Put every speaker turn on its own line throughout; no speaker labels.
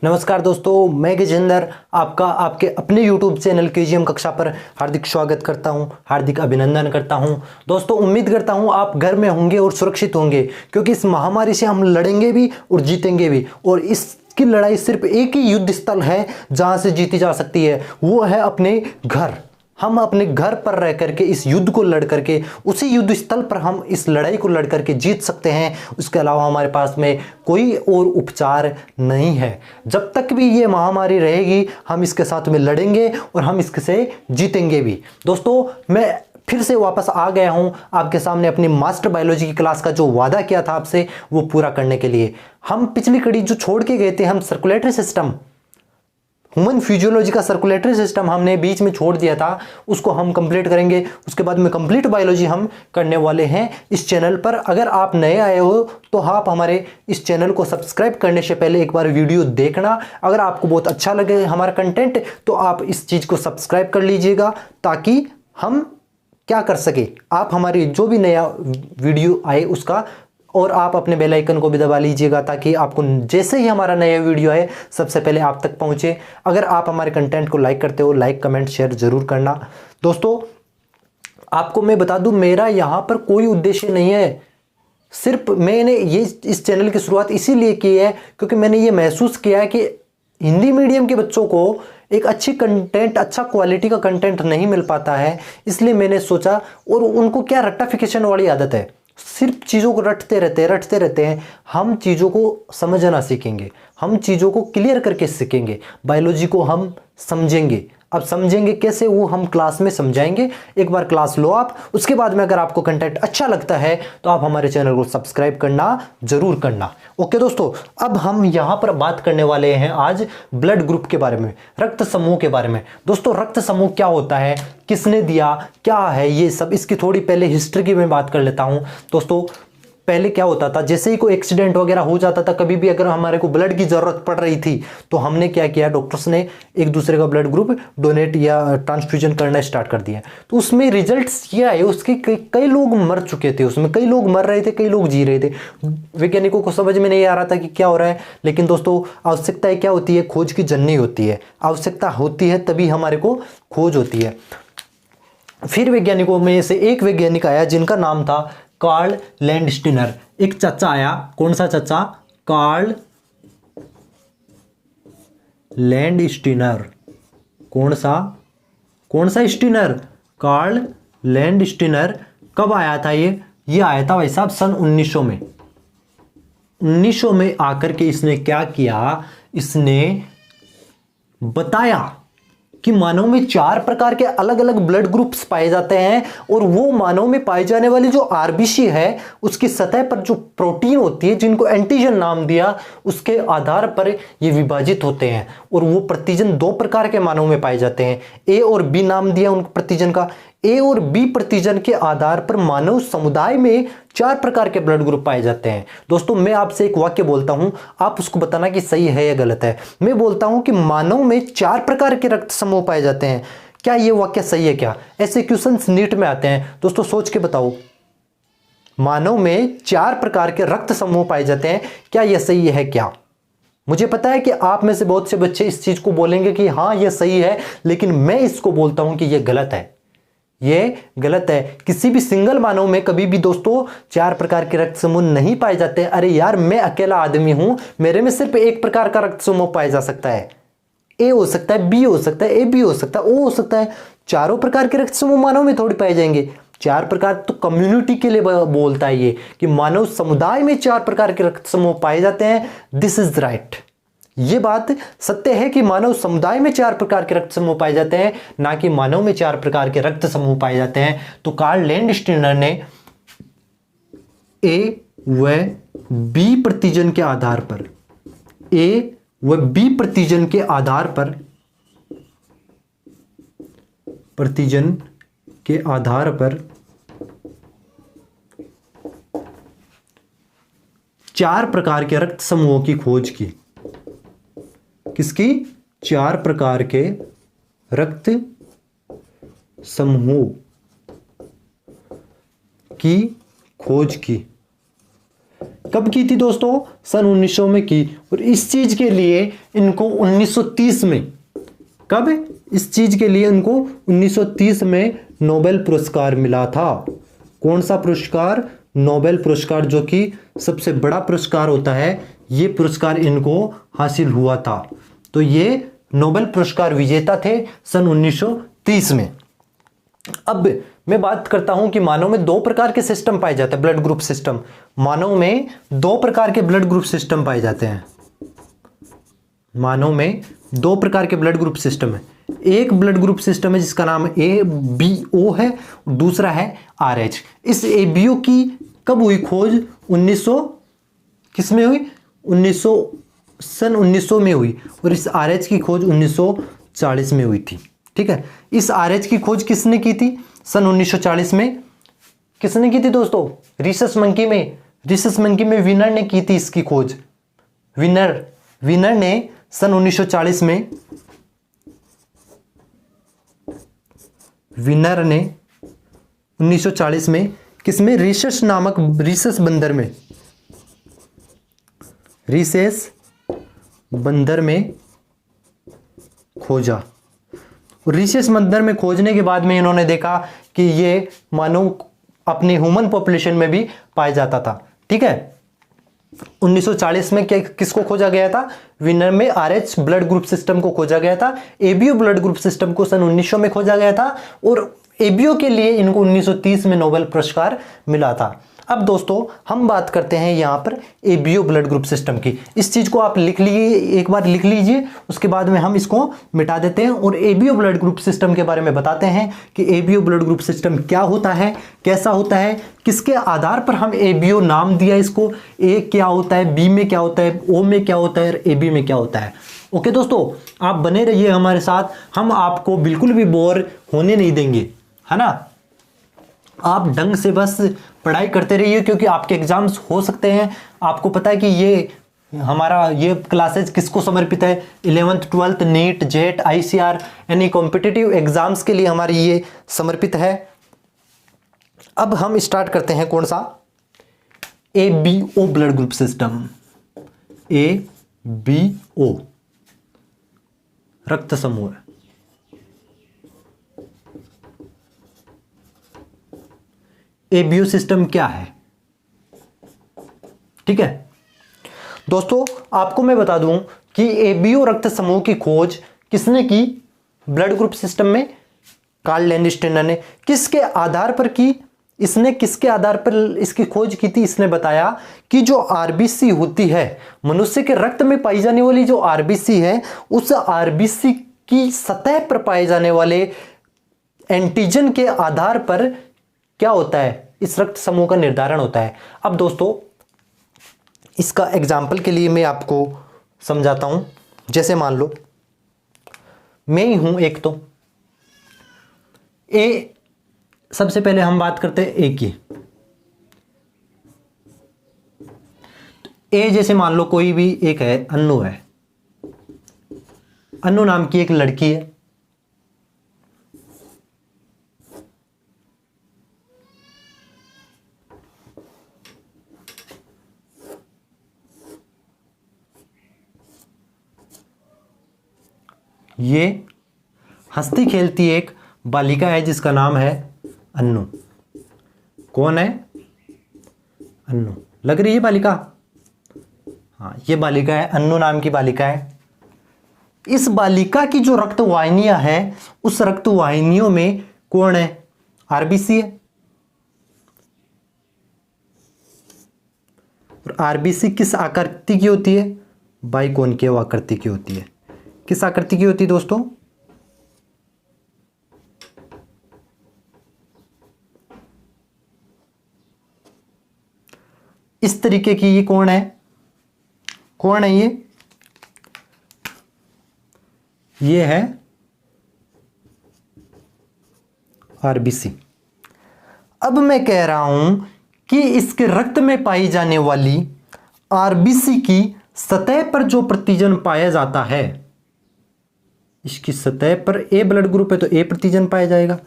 नमस्कार दोस्तों, मैं गजेंद्र आपका आपके अपने YouTube चैनल केजीएम कक्षा पर हार्दिक स्वागत करता हूं, हार्दिक अभिनंदन करता हूं। दोस्तों, उम्मीद करता हूं आप घर में होंगे और सुरक्षित होंगे, क्योंकि इस महामारी से हम लड़ेंगे भी और जीतेंगे भी। और इसकी लड़ाई सिर्फ एक ही युद्ध स्थल है जहां से जीती जा सकती है, वो है अपने घर। हम अपने घर पर रह करके इस युद्ध को लड़ करके उसी युद्ध स्थल पर हम इस लड़ाई को लड़ करके जीत सकते हैं। उसके अलावा हमारे पास में कोई और उपचार नहीं है। जब तक भी ये महामारी रहेगी हम इसके साथ में लड़ेंगे और हम इससे जीतेंगे भी। दोस्तों, मैं फिर से वापस आ गया हूं आपके सामने अपनी मास्टर बायोलॉजी की क्लास का जो वादा किया था आपसे वो पूरा करने के लिए। हम पिछली कड़ी जो छोड़ के गए थे, हम सर्कुलेटरी सिस्टम, ह्यूमन फिजियोलॉजी का सर्कुलेटरी सिस्टम हमने बीच में छोड़ दिया था, उसको हम कंप्लीट करेंगे। उसके बाद में कंप्लीट बायोलॉजी हम करने वाले हैं इस चैनल पर। अगर आप नए आए हो तो आप हमारे इस चैनल को सब्सक्राइब करने से पहले एक बार वीडियो देखना। अगर आपको बहुत अच्छा लगे हमारा कंटेंट तो आप इस चीज़ को सब्सक्राइब कर लीजिएगा, ताकि हम क्या कर सके, आप हमारी जो भी नया वीडियो आए उसका, और आप अपने बेल आइकन को भी दबा लीजिएगा, ताकि आपको जैसे ही हमारा नया वीडियो आए सबसे पहले आप तक पहुंचे। अगर आप हमारे कंटेंट को लाइक करते हो, लाइक कमेंट शेयर जरूर करना। दोस्तों, आपको मैं बता दूं, मेरा यहाँ पर कोई उद्देश्य नहीं है। सिर्फ मैंने ये इस चैनल की शुरुआत इसीलिए की है क्योंकि मैंने ये महसूस किया है कि हिंदी मीडियम के बच्चों को एक अच्छी कंटेंट, अच्छा क्वालिटी का कंटेंट नहीं मिल पाता है। इसलिए मैंने सोचा, और उनको क्या रट्टाफिकेशन वाली आदत है, सिर्फ चीज़ों को रटते रहते हैं। हम चीज़ों को समझना सीखेंगे, हम चीज़ों को क्लियर करके सीखेंगे। बायोलॉजी को हम समझेंगे। अब समझेंगे कैसे, वो हम क्लास में समझाएंगे। एक बार क्लास लो आप, उसके बाद में अगर आपको कंटेंट अच्छा लगता है तो आप हमारे चैनल को सब्सक्राइब करना जरूर करना। ओके दोस्तों, अब हम यहाँ पर बात करने वाले हैं आज ब्लड ग्रुप के बारे में, रक्त समूह के बारे में। दोस्तों, रक्त समूह क्या होता है, किसने दिया, क्या है ये सब, इसकी थोड़ी पहले हिस्ट्री की मैं बात कर लेता हूँ। दोस्तों, पहले क्या होता था, जैसे ही कोई एक्सीडेंट वगैरह हो जाता था, कभी भी अगर हमारे को ब्लड की ज़रूरत पड़ रही थी तो हमने क्या किया, डॉक्टर्स ने एक दूसरे का ब्लड ग्रुप डोनेट या ट्रांसफ्यूजन करना स्टार्ट कर दिया। तो उसमें रिजल्ट्स ये आए, उसके कई लोग मर चुके थे, उसमें कई लोग मर रहे थे, कई लोग जी रहे थे। वैज्ञानिकों को समझ में नहीं आ रहा था कि क्या हो रहा है। लेकिन दोस्तों, आवश्यकता क्या होती है, खोज की जननी होती है। आवश्यकता होती है तभी हमारे को खोज होती है। फिर वैज्ञानिकों में से एक वैज्ञानिक आया जिनका नाम था कार्ल लैंडस्टीनर। एक चाचा आया, कौन सा चाचा, कार्ल लैंडस्टीनर। कौन सा स्टीनर, कार्ल लैंडस्टीनर। कब आया था ये आया था भाई साहब सन 1900 में। 1900 में आकर के इसने क्या किया, इसने बताया कि मानव में 4 प्रकार के अलग अलग ब्लड ग्रुप्स पाए जाते हैं, और वो मानव में पाई जाने वाली जो आरबीसी है उसकी सतह पर जो प्रोटीन होती है, जिनको एंटीजन नाम दिया, उसके आधार पर ये विभाजित होते हैं। और वो प्रतिजन 2 प्रकार के मानव में पाए जाते हैं, ए और बी नाम दिया उन प्रतिजन का। ए और बी प्रतिजन के आधार पर मानव समुदाय में 4 प्रकार के ब्लड ग्रुप पाए जाते हैं। दोस्तों, मैं आपसे एक वाक्य बोलता हूं, आप उसको बताना कि सही है या गलत है। मैं बोलता हूं कि मानव में 4 प्रकार के रक्त समूह पाए जाते हैं। क्या ये वाक्य सही है क्या? ऐसे क्वेश्चंस नीट में आते हैं। दोस्तों, सोच के बताओ, मानव में 4 प्रकार के रक्त समूह पाए जाते हैं, क्या यह सही है क्या? मुझे पता है कि आप में से बहुत से बच्चे इस चीज को बोलेंगे कि हाँ यह सही है, लेकिन मैं इसको बोलता हूं कि यह गलत है। ये गलत है। किसी भी सिंगल मानव में कभी भी दोस्तों 4 प्रकार के रक्त समूह नहीं पाए जाते। अरे यार, मैं अकेला आदमी हूं, मेरे में सिर्फ एक प्रकार का रक्त समूह पाया जा सकता है। ए हो सकता है, बी हो सकता है, ए बी हो सकता है, ओ हो सकता है। चारों प्रकार के रक्त समूह मानव में थोड़ी पाए जाएंगे। 4 प्रकार तो कम्युनिटी के लिए बोलता है ये, कि मानव समुदाय में 4 प्रकार के रक्त समूह पाए जाते हैं। This is right. ये बात सत्य है कि मानव समुदाय में 4 प्रकार के रक्त समूह पाए जाते हैं, ना कि मानव में 4 प्रकार के रक्त समूह पाए जाते हैं। तो कार्ल लैंडस्टीनर ने ए व बी प्रतिजन के आधार पर, ए व बी प्रतिजन के आधार पर, प्रतिजन के आधार पर 4 प्रकार के रक्त समूहों की खोज की। किसकी? 4 प्रकार के रक्त समूह की खोज की। कब की थी दोस्तों? सन 1900 में की। और इस चीज के लिए इनको 1930 में, कब? इस चीज के लिए इनको 1930 में नोबेल पुरस्कार मिला था। कौन सा पुरस्कार? नोबेल पुरस्कार, जो कि सबसे बड़ा पुरस्कार होता है, ये पुरस्कार इनको हासिल हुआ था। तो ये नोबेल पुरस्कार विजेता थे सन 1930 में। अब मैं बात करता हूं कि मानव में दो प्रकार के सिस्टम पाए जाते हैं, ब्लड ग्रुप सिस्टम। मानव में दो प्रकार के ब्लड ग्रुप सिस्टम पाए जाते हैं। मानव में दो प्रकार के ब्लड ग्रुप सिस्टम है। एक ब्लड ग्रुप सिस्टम है जिसका नाम ABO है, दूसरा है RH। इस ABO की कब हुई खोज? 1900 किस में हुई? 1900 में हुई। और इस RH की खोज 1940 में हुई थी। ठीक है, इस RH की खोज किसने की थी? सन 1940 में। किसने की थी दोस्तों? रिसस मंकी में। रिसस मंकी में विनर ने की थी इसकी खोज। विनर ने सन 1940 में, विनर ने 1940 में किसमें? रिसस बंदर में, रिसेस बंदर में खोजा। रिसेस बंदर में खोजने के बाद में इन्होंने देखा कि ये मानव अपने ह्यूमन पॉपुलेशन में भी पाया जाता था। ठीक है, 1940 में किसको खोजा गया था? विनर में RH ब्लड ग्रुप सिस्टम को खोजा गया था। ABO ब्लड ग्रुप सिस्टम को सन 1900 में खोजा गया था और ABO के लिए इनको 1930 में नोबेल पुरस्कार मिला था। अब दोस्तों हम बात करते हैं यहां पर ABO ब्लड ग्रुप सिस्टम की। इस चीज को आप लिख लीजिए, एक बार लिख लीजिए, उसके बाद में हम इसको मिटा देते हैं और ABO ब्लड ग्रुप सिस्टम के बारे में बताते हैं कि ABO ब्लड ग्रुप सिस्टम क्या होता है, कैसा होता है, किसके आधार पर हम ABO नाम दिया इसको। A क्या होता है, B में क्या होता है, O में क्या होता है और AB में क्या होता है। ओके दोस्तों, आप बने रहिए हमारे साथ, हम आपको बिल्कुल भी बोर होने नहीं देंगे, है ना। आप ढंग से बस पढ़ाई करते रहिए, क्योंकि आपके एग्जाम्स हो सकते हैं। आपको पता है कि ये हमारा ये क्लासेज किसको समर्पित है? 11th 12th नीट, जेट, ICR यानी कॉम्पिटिटिव एग्जाम्स के लिए हमारी ये समर्पित है। अब हम स्टार्ट करते हैं कौन सा? ABO blood group system. ABO रक्त समूह। ABO सिस्टम क्या है? ठीक है दोस्तों, आपको मैं बता दूं कि ABO रक्त समूह की खोज किसने की ब्लड ग्रुप सिस्टम में? कार्ल लैंडस्टेनर ने। किसके आधार पर की? इसने किसके आधार पर इसकी खोज की थी? इसने बताया कि जो RBC होती है, मनुष्य के रक्त में पाई जाने वाली जो RBC है, उस RBC की सतह पर पाए जाने वाले एंटीजन के आधार पर क्या होता है? इस रक्त समूह का निर्धारण होता है। अब दोस्तों इसका एग्जाम्पल के लिए मैं आपको समझाता हूं। जैसे मान लो मैं ही हूं एक, तो ए, सबसे पहले हम बात करते हैं ए की। ए जैसे मान लो कोई भी एक है, अन्नू है, अन्नू नाम की एक लड़की है। ये हंसती खेलती एक बालिका है जिसका नाम है अन्नू। कौन है? अन्नू। लग रही है बालिका? हाँ, ये बालिका है, अन्नू नाम की बालिका है। इस बालिका की जो रक्त वाहिनियां हैं, उस रक्त वाहिनियों में कौन है? RBC है। और RBC किस आकृति की होती है? बाइकोनकेव आकृति की होती है। किस आकृति की होती है दोस्तों? इस तरीके की। ये कौन है? कौन है ये? ये है RBC। अब मैं कह रहा हूं कि इसके रक्त में पाई जाने वाली RBC की सतह पर जो प्रतिजन पाया जाता है, इसकी सतह पर A ब्लड ग्रुप है तो A प्रतिजन पाया जाएगा,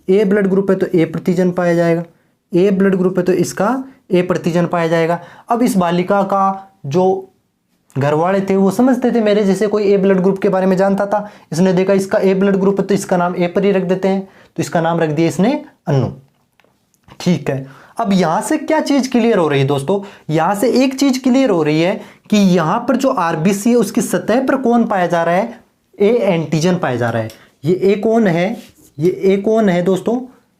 A ब्लड ग्रुप है तो A प्रतिजन पाया जाएगा, A ब्लड ग्रुप है तो इसका ए प्रतिजन पाया जाएगा। अब इस बालिका का जो घर वाले थे वो समझते थे मेरे जैसे कोई ए ब्लड ग्रुप के बारे में जानता था, इसने देखा इसका ए ब्लड ग्रुप है तो इसका नाम ए पर ही रख देते हैं, तो इसका नाम रख दिया इसने अन्नू। ठीक है, अब यहां से क्या चीज क्लियर हो रही है दोस्तों, यहां से एक चीज क्लियर हो रही है कि यहां पर जो आरबीसी है उसकी सतह पर कौन पाया जा रहा है, ए एंटीजन पाया जा रहा है। ये ए कौन है, ये ए कौन है दोस्तों,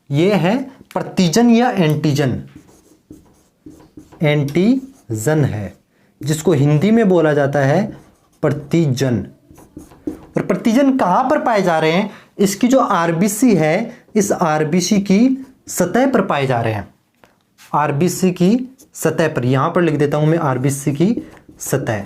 ये है प्रतिजन या एंटीजन, एंटीजन है जिसको हिंदी में बोला जाता है प्रतिजन। और प्रतिजन कहां पर पाए जा रहे हैं, इसकी जो आरबीसी है इस आरबीसी की सतह पर पाए जा रहे हैं, आरबीसी की सतह पर, यहां पर लिख देता हूं मैं आरबीसी की सतह।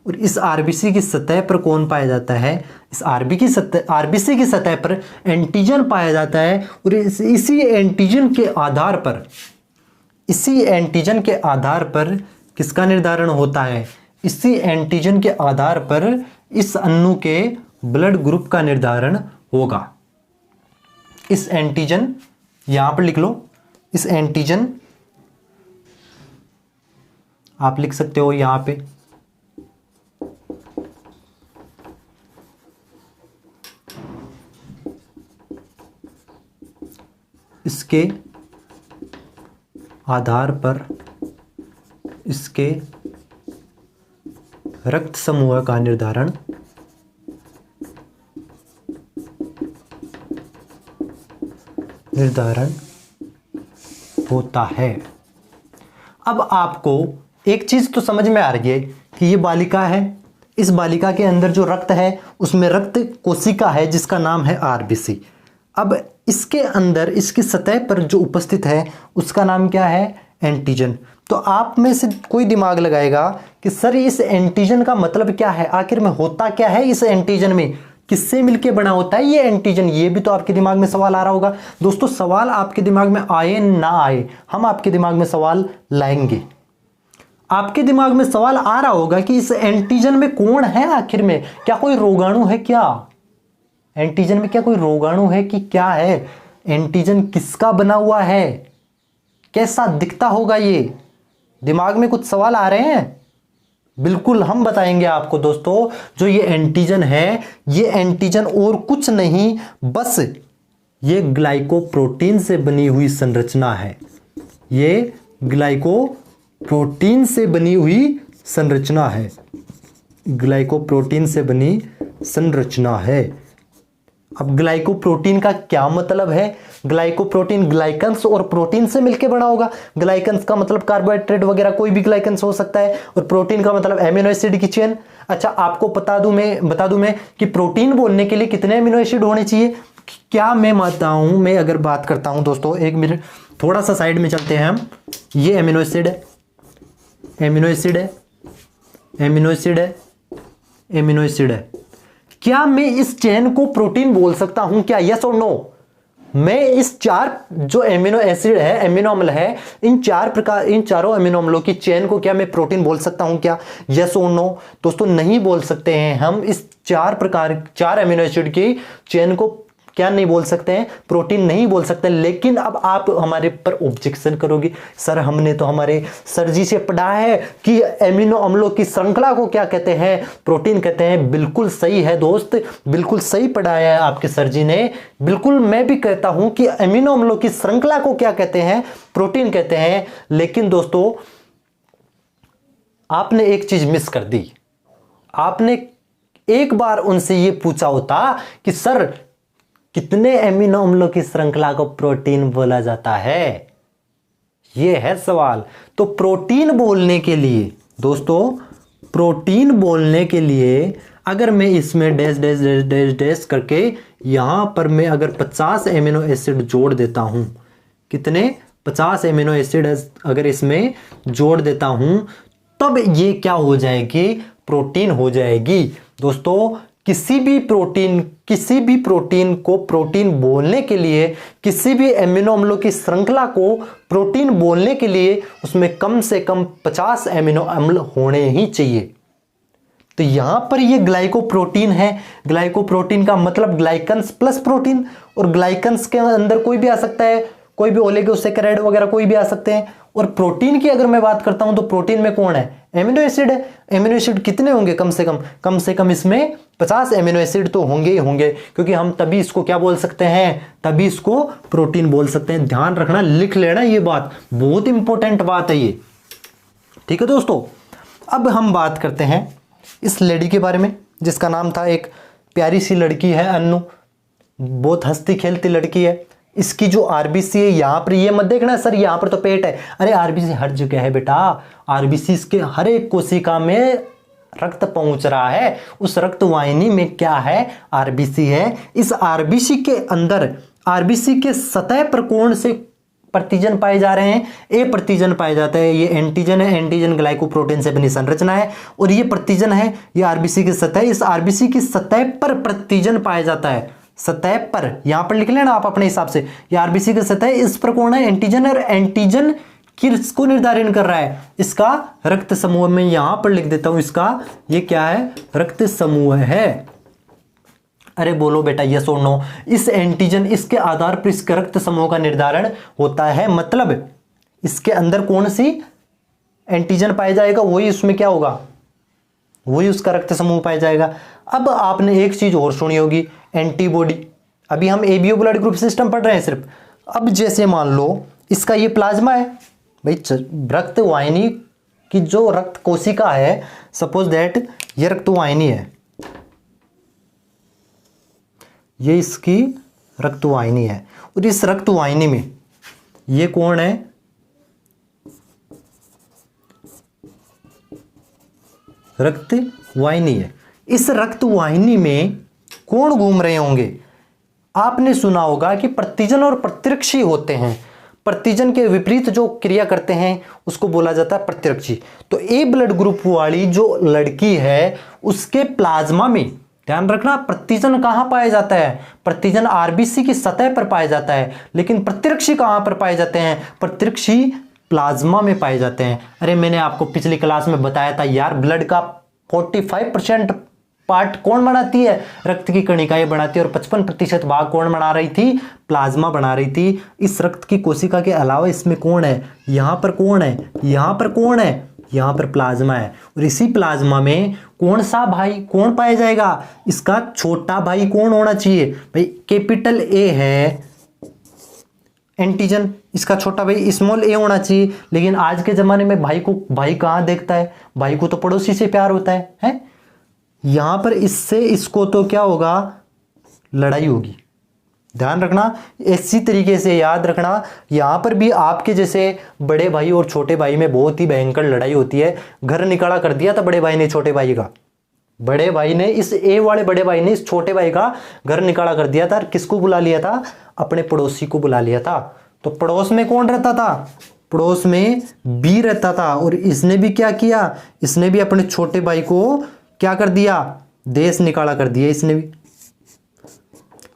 और इस आरबीसी की सतह पर कौन पाया जाता है, इस आरबीसी की सतह पर एंटीजन पाया जाता है। और इसी एंटीजन के आधार पर, इसी एंटीजन के आधार पर किसका निर्धारण होता है, इसी एंटीजन के आधार पर इस अणु के ब्लड ग्रुप का निर्धारण होगा। इस एंटीजन, यहां पर लिख लो, इस एंटीजन आप लिख सकते हो यहां पे, इसके आधार पर इसके रक्त समूह का निर्धारण होता है। अब आपको एक चीज तो समझ में आ रही है कि ये बालिका है, इस बालिका के अंदर जो रक्त है उसमें रक्त कोशिका है जिसका नाम है आरबीसी। अब इसके अंदर इसकी सतह पर जो उपस्थित है उसका नाम क्या है, एंटीजन। तो आप में से कोई दिमाग लगाएगा कि सर इस एंटीजन का मतलब क्या है, आखिर में होता क्या है इस एंटीजन में, किससे मिलके बना होता है ये एंटीजन, ये भी तो आपके दिमाग में सवाल आ रहा होगा। दोस्तों सवाल आपके दिमाग में आए ना आए, हम आपके दिमाग में सवाल लाएंगे। आपके दिमाग में सवाल आ रहा होगा कि इस एंटीजन में कौन है, आखिर में क्या कोई रोगाणु है, क्या एंटीजन में क्या कोई रोगाणु है कि क्या है, एंटीजन किसका बना हुआ है, कैसा दिखता होगा, ये दिमाग में कुछ सवाल आ रहे हैं। बिल्कुल हम बताएंगे आपको दोस्तों, जो ये एंटीजन है ये एंटीजन और कुछ नहीं बस ये ग्लाइकोप्रोटीन से बनी हुई संरचना है, ये ग्लाइकोप्रोटीन से बनी हुई संरचना है, ग्लाइकोप्रोटीन से बनी संरचना है। अब ग्लाइकोप्रोटीन का क्या मतलब है, ग्लाइकोप्रोटीन ग्लाइकन्स और प्रोटीन से मिलकर बना होगा। ग्लाइकन्स का मतलब कार्बोहाइड्रेट वगैरह कोई भी ग्लाइकन्स हो सकता है, और प्रोटीन का मतलब एमिनो एसिड की चेन। अच्छा आपको बता दूं मैं कि प्रोटीन बोलने के लिए कितने एमिनो एसिड होने चाहिए, क्या मैं मानता हूं, मैं अगर बात करता हूं दोस्तों, एक मिनट थोड़ा सा साइड में चलते हैं हम। ये एमिनो एसिड है, एमिनो एसिड है, एमिनो एसिड है, एमिनो एसिड है। क्या मैं इस चेन को प्रोटीन बोल सकता हूं क्या, यस और नो? मैं इस चार जो एमिनो एसिड है, एमिनो अम्ल है, इन चारों एमिनो अम्लों की चेन को क्या मैं प्रोटीन बोल सकता हूं क्या, यस और नो? दोस्तों नहीं बोल सकते हैं हम इस चार एमिनो एसिड की चेन को क्या नहीं बोल सकते हैं, प्रोटीन नहीं बोल सकते। लेकिन अब आप हमारे पर ऑब्जेक्शन करोगे, सर हमने तो हमारे सर जी से पढ़ा है कि एमिनो अम्लों की श्रृंखला को क्या कहते हैं, प्रोटीन कहते हैं। बिल्कुल सही है दोस्त, बिल्कुल सही पढ़ाया है आपके सर जी ने। बिल्कुल मैं भी कहता हूं कि एमिनो अम्लों की श्रृंखला को क्या कहते हैं, प्रोटीन कहते हैं। लेकिन दोस्तों आपने एक चीज मिस कर दी, आपने एक बार उनसे यह पूछा होता कि सर कितने एमिनो अम्लों की श्रृंखला को प्रोटीन बोला जाता है, यह है सवाल। तो प्रोटीन बोलने के लिए दोस्तों, प्रोटीन बोलने के लिए अगर मैं इसमें dash dash dash dash dash करके यहां पर मैं अगर 50 एमिनो एसिड जोड़ देता हूं, कितने 50 एमिनो एसिड अगर इसमें जोड़ देता हूं, तब ये क्या हो जाएगी, प्रोटीन हो जाएगी। दोस्तों किसी भी प्रोटीन को प्रोटीन बोलने के लिए, किसी भी एमिनो अम्लों की श्रृंखला को प्रोटीन बोलने के लिए उसमें कम से कम 50 एमिनो अम्ल होने ही चाहिए। तो यहां पर ये ग्लाइकोप्रोटीन है, ग्लाइकोप्रोटीन का मतलब ग्लाइकन्स प्लस प्रोटीन, और ग्लाइकन्स के अंदर कोई भी आ सकता है, कोई भी ओलिगोसैकेराइड वगैरह कोई भी आ सकते हैं, और प्रोटीन की अगर मैं बात करता हूं तो प्रोटीन में कौन है, एमिनो एसिड है। एमिनो एसिड कितने होंगे, कम से कम इसमें 50 एमिनो एसिड तो होंगे ही होंगे, क्योंकि हम तभी इसको क्या बोल सकते हैं, तभी इसको प्रोटीन बोल सकते हैं। ध्यान रखना, लिख लेना, ये बात बहुत इंपॉर्टेंट बात है ये, ठीक है दोस्तों। अब हम बात करते हैं इस लेडी के बारे में जिसका नाम था, एक प्यारी सी लड़की है अन्नू, बहुत हंसती खेलती लड़की है। इसकी जो आरबीसी है यहाँ पर, ये मत देखना सर यहाँ पर तो पेट है, अरे आरबीसी हर जगह है बेटा। आरबीसी इसके हर एक कोशिका में रक्त पहुंच रहा है, उस रक्त वाहिनी में क्या है, आरबीसी है। इस आरबीसी के अंदर, आरबीसी के सतह पर कौन से प्रतिजन पाए जा रहे हैं, ए प्रतिजन पाए जाते हैं। ये एंटीजन है, एंटीजन ग्लाइकोप्रोटीन से बनी संरचना है, और ये प्रतिजन है, ये आरबीसी की सतह। इस आरबीसी की सतह पर प्रतिजन पाया जाता है, सतह पर, यहां पर लिख लेना आप अपने हिसाब से। ये आरबीसी की सतह, इस पर कौन है, एंटीजन, और एंटीजन किसको निर्धारित कर रहा है, इसका रक्त समूह। में यहां पर लिख देता हूं इसका, ये क्या है, रक्त समूह है। अरे बोलो बेटा यस और नो। इस एंटीजन, इसके आधार पर इसके रक्त समूह का निर्धारण होता है, मतलब इसके अंदर कौन सी एंटीजन पाया जाएगा वही उसमें क्या होगा, वही उसका रक्त समूह पाया जाएगा। अब आपने एक चीज और सुनी होगी, एंटीबॉडी। अभी हम एबीओ ब्लड ग्रुप सिस्टम पढ़ रहे हैं सिर्फ। अब जैसे मान लो इसका ये प्लाज्मा है भाई, रक्त वाहिनी की जो रक्त कोशिका है, सपोज दैट ये रक्त वाहिनी है, ये इसकी रक्त वाहिनी है, और इस रक्त वाहिनी में ये कौन है, रक्त वाहिनी है। इस रक्त वाहिनी में कौन घूम रहे होंगे, आपने सुना होगा कि प्रतिजन और प्रतिरक्षी होते हैं। प्रतिजन के विपरीत जो क्रिया करते हैं उसको बोला जाता है प्रतिरक्षी। तो ए ब्लड ग्रुप वाली जो लड़की है उसके प्लाज्मा में, ध्यान रखना, प्रतिजन कहां पाया जाता है, प्रतिजन आरबीसी की सतह पर पाया जाता है, लेकिन प्रतिरक्षी कहां पर पाए जाते हैं, प्रतिरक्षी प्लाज्मा में पाए जाते हैं। अरे मैंने आपको पिछली क्लास में बताया था यार, ब्लड का 45% पार्ट कौन बनाती है, रक्त की कणिकाएं बनाती है, और 55% भाग कौन बना रही थी, प्लाज्मा बना रही थी। इस रक्त की कोशिका के अलावा इसमें कौन है, यहां पर कौन है, यहां पर कौन है, यहां पर प्लाज्मा है। और इसी प्लाज्मा में कौन सा भाई कौन पाया जाएगा, इसका छोटा भाई कौन होना चाहिए भाई, कैपिटल ए है एंटीजन, इसका छोटा भाई स्मॉल ए होना चाहिए। लेकिन आज के जमाने में भाई को भाई कहां देखता है, भाई को तो पड़ोसी से प्यार होता है? यहां पर इससे इसको तो क्या होगा, लड़ाई होगी। ध्यान रखना, इसी तरीके से याद रखना, यहां पर भी आपके जैसे बड़े भाई और छोटे भाई में बहुत ही भयंकर लड़ाई होती है। घर निकाला कर दिया था बड़े भाई ने छोटे भाई का, बड़े भाई ने, इस ए वाले बड़े भाई ने इस छोटे भाई का घर निकाला कर दिया था। किसको बुला लिया था, अपने पड़ोसी को बुला लिया था। तो पड़ोस में कौन रहता था, पड़ोस में बी रहता था, और इसने भी क्या किया, इसने भी अपने छोटे भाई को क्या कर दिया, देश निकाला कर दिया इसने भी।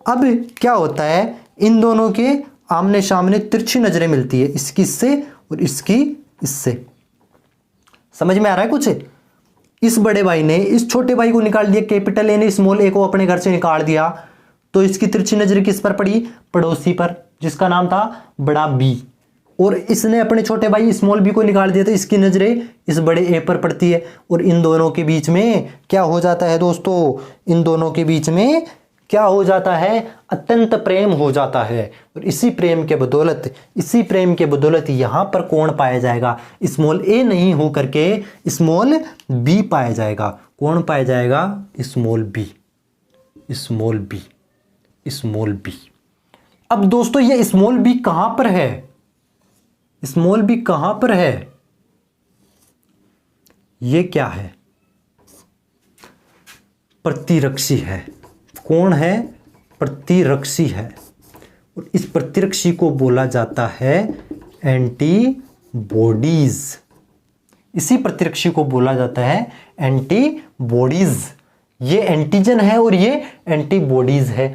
अब क्या होता है, इन दोनों के आमने सामने तिरछी नजरें मिलती है, इसकी इससे और इसकी इससे। समझ में आ रहा है कुछ? इस बड़े भाई ने इस छोटे भाई को निकाल दिया, कैपिटल ए ने स्मॉल ए को अपने घर से निकाल दिया, तो इसकी तिरछी नजर किस पर पड़ी, पड़ोसी पर, जिसका नाम था बड़ा बी। और इसने अपने छोटे भाई स्मॉल बी को निकाल दिया, तो इसकी नजरें इस बड़े ए पर पड़ती है। और इन दोनों के बीच में क्या हो जाता है दोस्तों, इन दोनों के बीच में क्या हो जाता है, अत्यंत प्रेम हो जाता है। और इसी प्रेम के बदौलत, इसी प्रेम के बदौलत यहां पर कौन पाया जाएगा, स्मॉल ए नहीं हो करके स्मॉल बी पाया जाएगा। कौन पाया जाएगा, small B, small B, small B. अब दोस्तों ये स्मॉल बी कहां पर है, स्मॉल बी कहां पर है, ये क्या है, प्रतिरक्षी है। कौन है, प्रतिरक्षी है। और इस प्रतिरक्षी को बोला जाता है एंटीबॉडीज। इसी प्रतिरक्षी को बोला जाता है एंटीबॉडीज। ये एंटीजन है और ये एंटीबॉडीज है।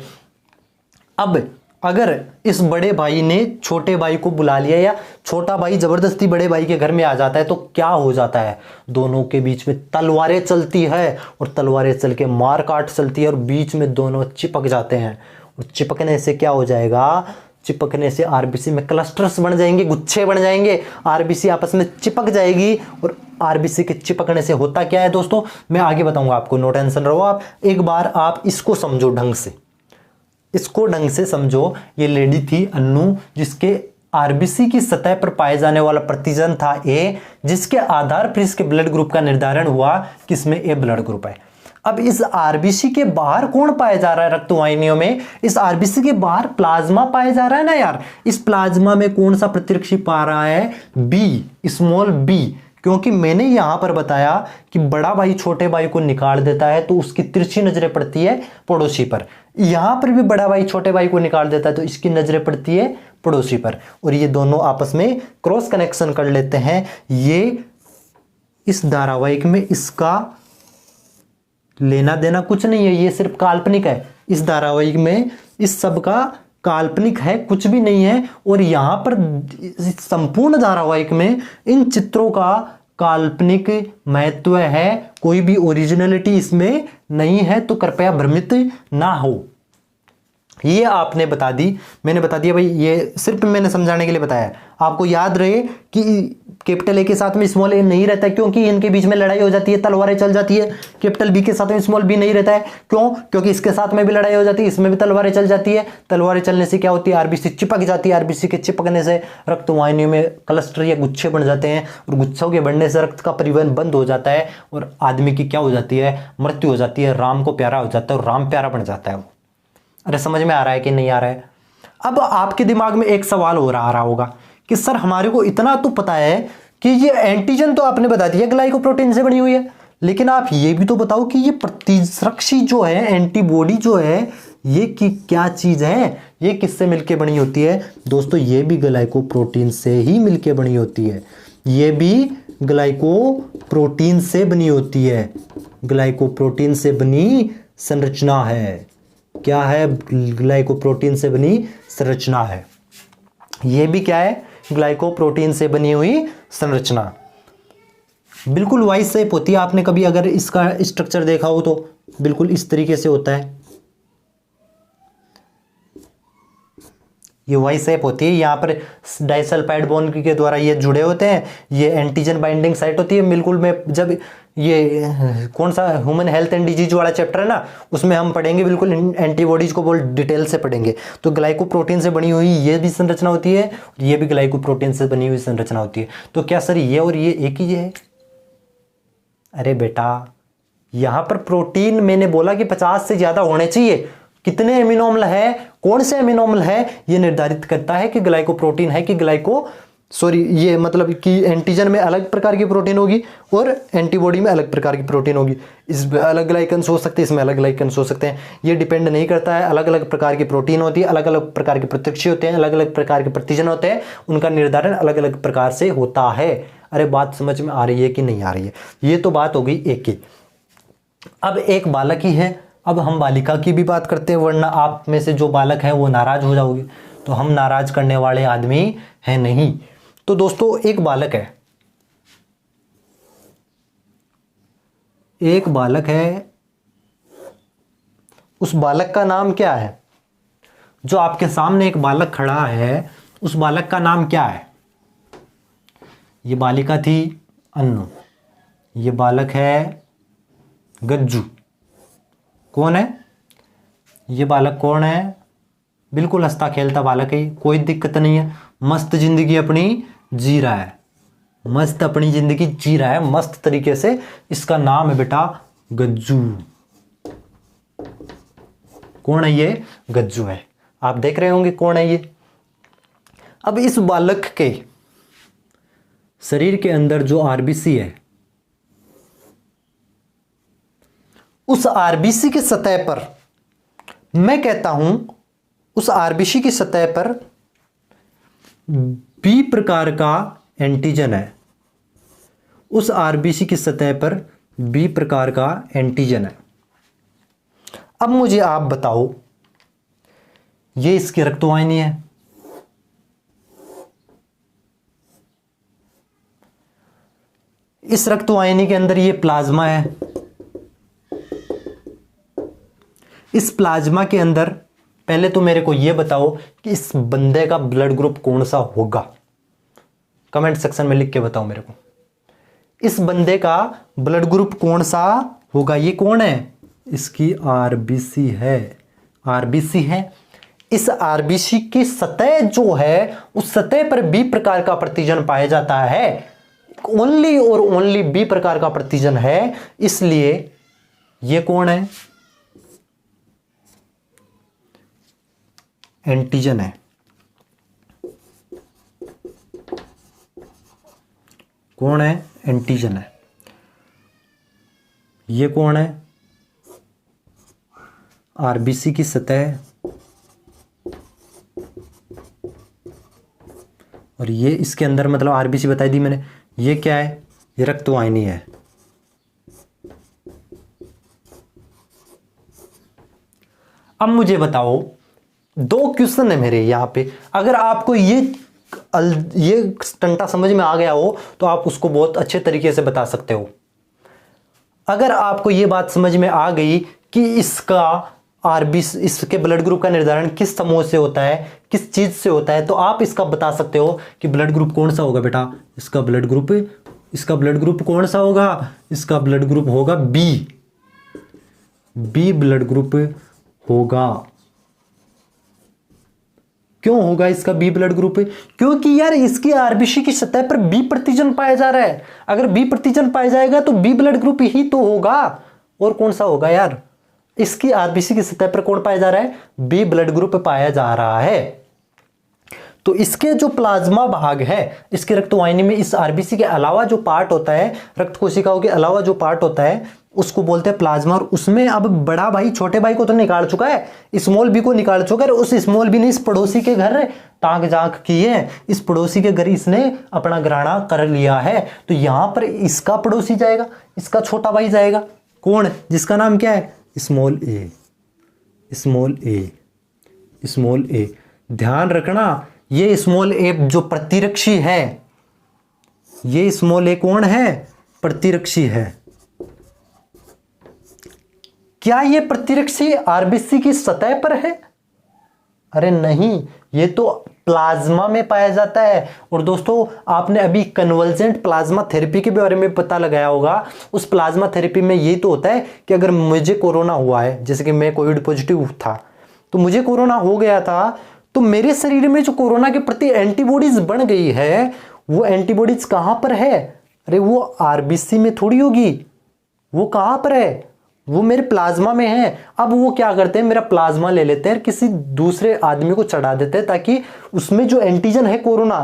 अब अगर इस बड़े भाई ने छोटे भाई को बुला लिया, या छोटा भाई जबरदस्ती बड़े भाई के घर में आ जाता है, तो क्या हो जाता है, दोनों के बीच में तलवारें चलती है, और तलवारें चल के मार काट चलती है, और बीच में दोनों चिपक जाते हैं। और चिपकने से क्या हो जाएगा, चिपकने से आरबीसी में क्लस्टर्स बन जाएंगे, गुच्छे बन जाएंगे, आरबीसी आपस में चिपक जाएगी। और आरबीसी के चिपकने से होता क्या है दोस्तों, मैं आगे बताऊंगा आपको, नो टेंशन रहो आप। एक बार आप इसको समझो ढंग से, इसको ढंग से समझो। ये लेडी थी अन्नू, जिसके आरबीसी की सतह पर पाए जाने वाला प्रतिजन था ए, जिसके आधार पर इसके ब्लड ग्रुप का निर्धारण हुआ कि इसमें ए ब्लड ग्रुप है। अब इस आरबीसी के बाहर कौन पाया जा रहा है रक्त वाहिनियों में, इस आरबीसी के बाहर प्लाज्मा पाया जा रहा है ना यार। इस प्लाज्मा में कौन सा प्रतिरक्षी पा रहा है, बी, स्मॉल बी। क्योंकि मैंने यहां पर बताया कि बड़ा भाई छोटे भाई को निकाल देता है तो उसकी तिरछी नजरें पड़ती है पड़ोसी पर। यहां पर भी बड़ा भाई छोटे भाई को निकाल देता है तो इसकी नजरें पड़ती है पड़ोसी पर, और ये दोनों आपस में क्रॉस कनेक्शन कर लेते हैं। ये इस धारावाहिक में इसका लेना देना कुछ नहीं है, ये सिर्फ काल्पनिक है। इस धारावाहिक में इस सब का काल्पनिक है, कुछ भी नहीं है। और यहां पर संपूर्ण धारावाहिक में इन चित्रों का काल्पनिक महत्व है, कोई भी ओरिजिनलिटी इसमें नहीं है, तो कृपया भ्रमित ना हो। ये आपने बता दी, मैंने बता दिया भाई, ये सिर्फ मैंने समझाने के लिए बताया। आपको याद रहे कि कैपिटल ए के साथ में स्मॉल ए नहीं रहता है, क्योंकि इनके बीच में लड़ाई हो जाती है, तलवारें चल जाती है। कैपिटल बी के साथ में स्मॉल बी नहीं रहता है, क्यों, क्योंकि इसके साथ में भी लड़ाई हो जाती है, इसमें भी तलवारें चल जाती है। तलवारें चलने से क्या होती है, आरबीसी चिपक जाती है, आरबीसी के चिपकने से रक्त वाहिनियों में क्लस्टर या गुच्छे बन जाते हैं, और गुच्छों के बढ़ने से रक्त का परिवहन बंद हो जाता है, और आदमी की क्या हो जाती है, मृत्यु हो जाती है। राम को प्यारा हो जाता है और राम प्यारा बन जाता है वो। अरे समझ में आ रहा है कि नहीं आ रहा है। अब आपके दिमाग में एक सवाल हो रहा होगा कि सर हमारे को इतना तो पता है कि ये एंटीजन तो आपने बता दिया ग्लाइकोप्रोटीन से बनी हुई है, लेकिन आप ये भी तो बताओ कि ये प्रतिरक्षी जो है, एंटीबॉडी जो है, ये क्या चीज है, ये किससे मिलके बनी होती है दोस्तों। ये भी ग्लाइकोप्रोटीन से ही मिलके बनी होती है, ये भी ग्लाइकोप्रोटीन से बनी होती है। ग्लाइकोप्रोटीन से बनी संरचना है। क्या है, ग्लाइकोप्रोटीन से बनी संरचना है। यह भी क्या है, ग्लाइकोप्रोटीन से बनी हुई संरचना। बिल्कुल वाई शेप होती है। आपने कभी अगर इसका स्ट्रक्चर देखा हो तो बिल्कुल इस तरीके से होता है, ये वाई शेप होती है। यहाँ पर डाइसल्फाइड बॉन्ड के द्वारा ये जुड़े होते हैं, ये एंटीजन बाइंडिंग साइट होती है। बिल्कुल मैं जब ये कौन सा ह्यूमन हेल्थ एंड डिजीज वाला चैप्टर है ना, उसमें हम पढ़ेंगे, बिल्कुल एंटीबॉडीज को बहुत डिटेल से पढ़ेंगे। तो ग्लाइकोप्रोटीन से बनी हुई ये भी संरचना होती है, ये भी ग्लाइकोप्रोटीन से बनी हुई संरचना होती है। तो क्या सर ये और ये एक ही है? अरे बेटा, यहां पर प्रोटीन मैंने बोला कि 50 से ज्यादा होने चाहिए। कितने अमीनो अम्ल है, कौन से अमीनो अम्ल है, ये निर्धारित करता है कि ग्लाइकोप्रोटीन है कि ये मतलब कि एंटीजन में अलग प्रकार की प्रोटीन होगी और एंटीबॉडी में अलग प्रकार की प्रोटीन होगी। इसमें अलग ग्लाइकन्स हो सकते हैं, इसमें अलग ग्लाइकन्स हो सकते हैं। ये डिपेंड नहीं करता है, अलग अलग प्रकार की प्रोटीन होती है, अलग अलग प्रकार के प्रतिरक्षी होते हैं, अलग अलग प्रकार के प्रतिजन होते हैं, उनका निर्धारण अलग अलग प्रकार से होता है। अरे बात समझ में आ रही है कि नहीं आ रही है? ये तो बात हो गई एक की। अब एक बालक ही है, अब हम बालिका की भी बात करते हैं, वरना आप में से जो बालक है वो नाराज हो जाओगे। तो हम नाराज करने वाले आदमी हैं नहीं। तो दोस्तों एक बालक है, एक बालक है, उस बालक का नाम क्या है? जो आपके सामने एक बालक खड़ा है, उस बालक का नाम क्या है? ये बालिका थी अन्नू, ये बालक है गज्जू। कौन है ये बालक? कौन है? बिल्कुल हंसता खेलता बालक है, कोई दिक्कत नहीं है, मस्त जिंदगी अपनी जी रहा है, मस्त अपनी जिंदगी जी रहा है मस्त तरीके से। इसका नाम है बेटा गज्जू। कौन है ये? गज्जू है। आप देख रहे होंगे कौन है ये। अब इस बालक के शरीर के अंदर जो आरबीसी है, उस आरबीसी की सतह पर, मैं कहता हूं उस आरबीसी की सतह पर बी प्रकार का एंटीजन है। उस आरबीसी की सतह पर बी प्रकार का एंटीजन है। अब मुझे आप बताओ, ये इसकी रक्तवाहिनी है, इस रक्तवाहिनी के अंदर ये प्लाज्मा है, इस प्लाज्मा के अंदर पहले तो मेरे को ये बताओ कि इस बंदे का ब्लड ग्रुप कौन सा होगा, कमेंट सेक्शन में लिख के बताओ मेरे को। इस बंदे का ब्लड ग्रुप कौन सा होगा? ये कौन है? इसकी आरबीसी है, आरबीसी है। इस आरबीसी की सतह जो है उस सतह पर बी प्रकार का प्रतिजन पाया जाता है, ओनली और ओनली बी प्रकार का प्रतिजन है, इसलिए ये कौन है? एंटीजन है। कौन है? एंटीजन है। ये कौन है? आरबीसी की सतह, और ये इसके अंदर मतलब आरबीसी बताई दी मैंने। ये क्या है? ये रक्तवाहिनी है। अब मुझे बताओ, दो क्वेश्चन है मेरे यहां पे। अगर आपको ये टंटा समझ में आ गया हो तो आप उसको बहुत अच्छे तरीके से बता सकते हो। अगर आपको ये बात समझ में आ गई कि इसका आरबीसी, इसके ब्लड ग्रुप का निर्धारण किस समूह से होता है, किस चीज से होता है, तो आप इसका बता सकते हो कि ब्लड ग्रुप कौन सा होगा बेटा। इसका ब्लड ग्रुप कौन सा होगा? इसका ब्लड ग्रुप होगा बी, बी ब्लड ग्रुप होगा। क्यों होगा इसका बी ब्लड ग्रुप? क्योंकि यार इसकी आरबीसी की सतह पर बी प्रतिजन पाया जा रहा है। अगर बी प्रतिजन पाया जाएगा तो बी ब्लड ग्रुप ही तो होगा, और कौन सा होगा यार? इसकी आरबीसी की सतह पर कौन पाया जा रहा है? बी ब्लड ग्रुप पाया जा रहा है। तो इसके जो प्लाज्मा भाग है, इसके रक्तवाहिनी में इस आरबीसी के अलावा जो पार्ट होता है, रक्त कोशिकाओं के अलावा जो पार्ट होता है उसको बोलते हैं प्लाज्मा। और उसमें अब बड़ा भाई छोटे भाई को तो निकाल चुका है, स्मॉल बी को निकाल चुका है। उस स्मॉल बी ने इस पड़ोसी के घर ताक झांक की है, इस पड़ोसी के घर इसने अपना ग्रहण कर लिया है। तो यहां पर इसका पड़ोसी जाएगा, इसका छोटा भाई जाएगा। कौन? जिसका नाम क्या है? स्मॉल ए, स्मॉल ए, स्मॉल ए। ध्यान रखना, ये स्मॉल ए जो प्रतिरक्षी है, ये स्मॉल ए कौन है? प्रतिरक्षी है। क्या ये प्रतिरक्षी आरबीसी की सतह पर है? अरे नहीं, ये तो प्लाज्मा में पाया जाता है। और दोस्तों आपने अभी कन्वर्जेंट प्लाज्मा थेरेपी के बारे में पता लगाया होगा। उस प्लाज्मा थेरेपी में ये तो होता है कि अगर मुझे कोरोना हुआ है, जैसे कि मैं कोविड पॉजिटिव था, तो मुझे कोरोना हो गया था, तो मेरे शरीर में जो कोरोना के प्रति एंटीबॉडीज बन गई है, वो एंटीबॉडीज कहां पर है? अरे वो आरबीसी में थोड़ी होगी, वो कहां पर है? वो मेरे प्लाज्मा में है। अब वो क्या करते हैं, मेरा प्लाज्मा ले लेते हैं, किसी दूसरे आदमी को चढ़ा देते हैं, ताकि उसमें जो एंटीजन है कोरोना,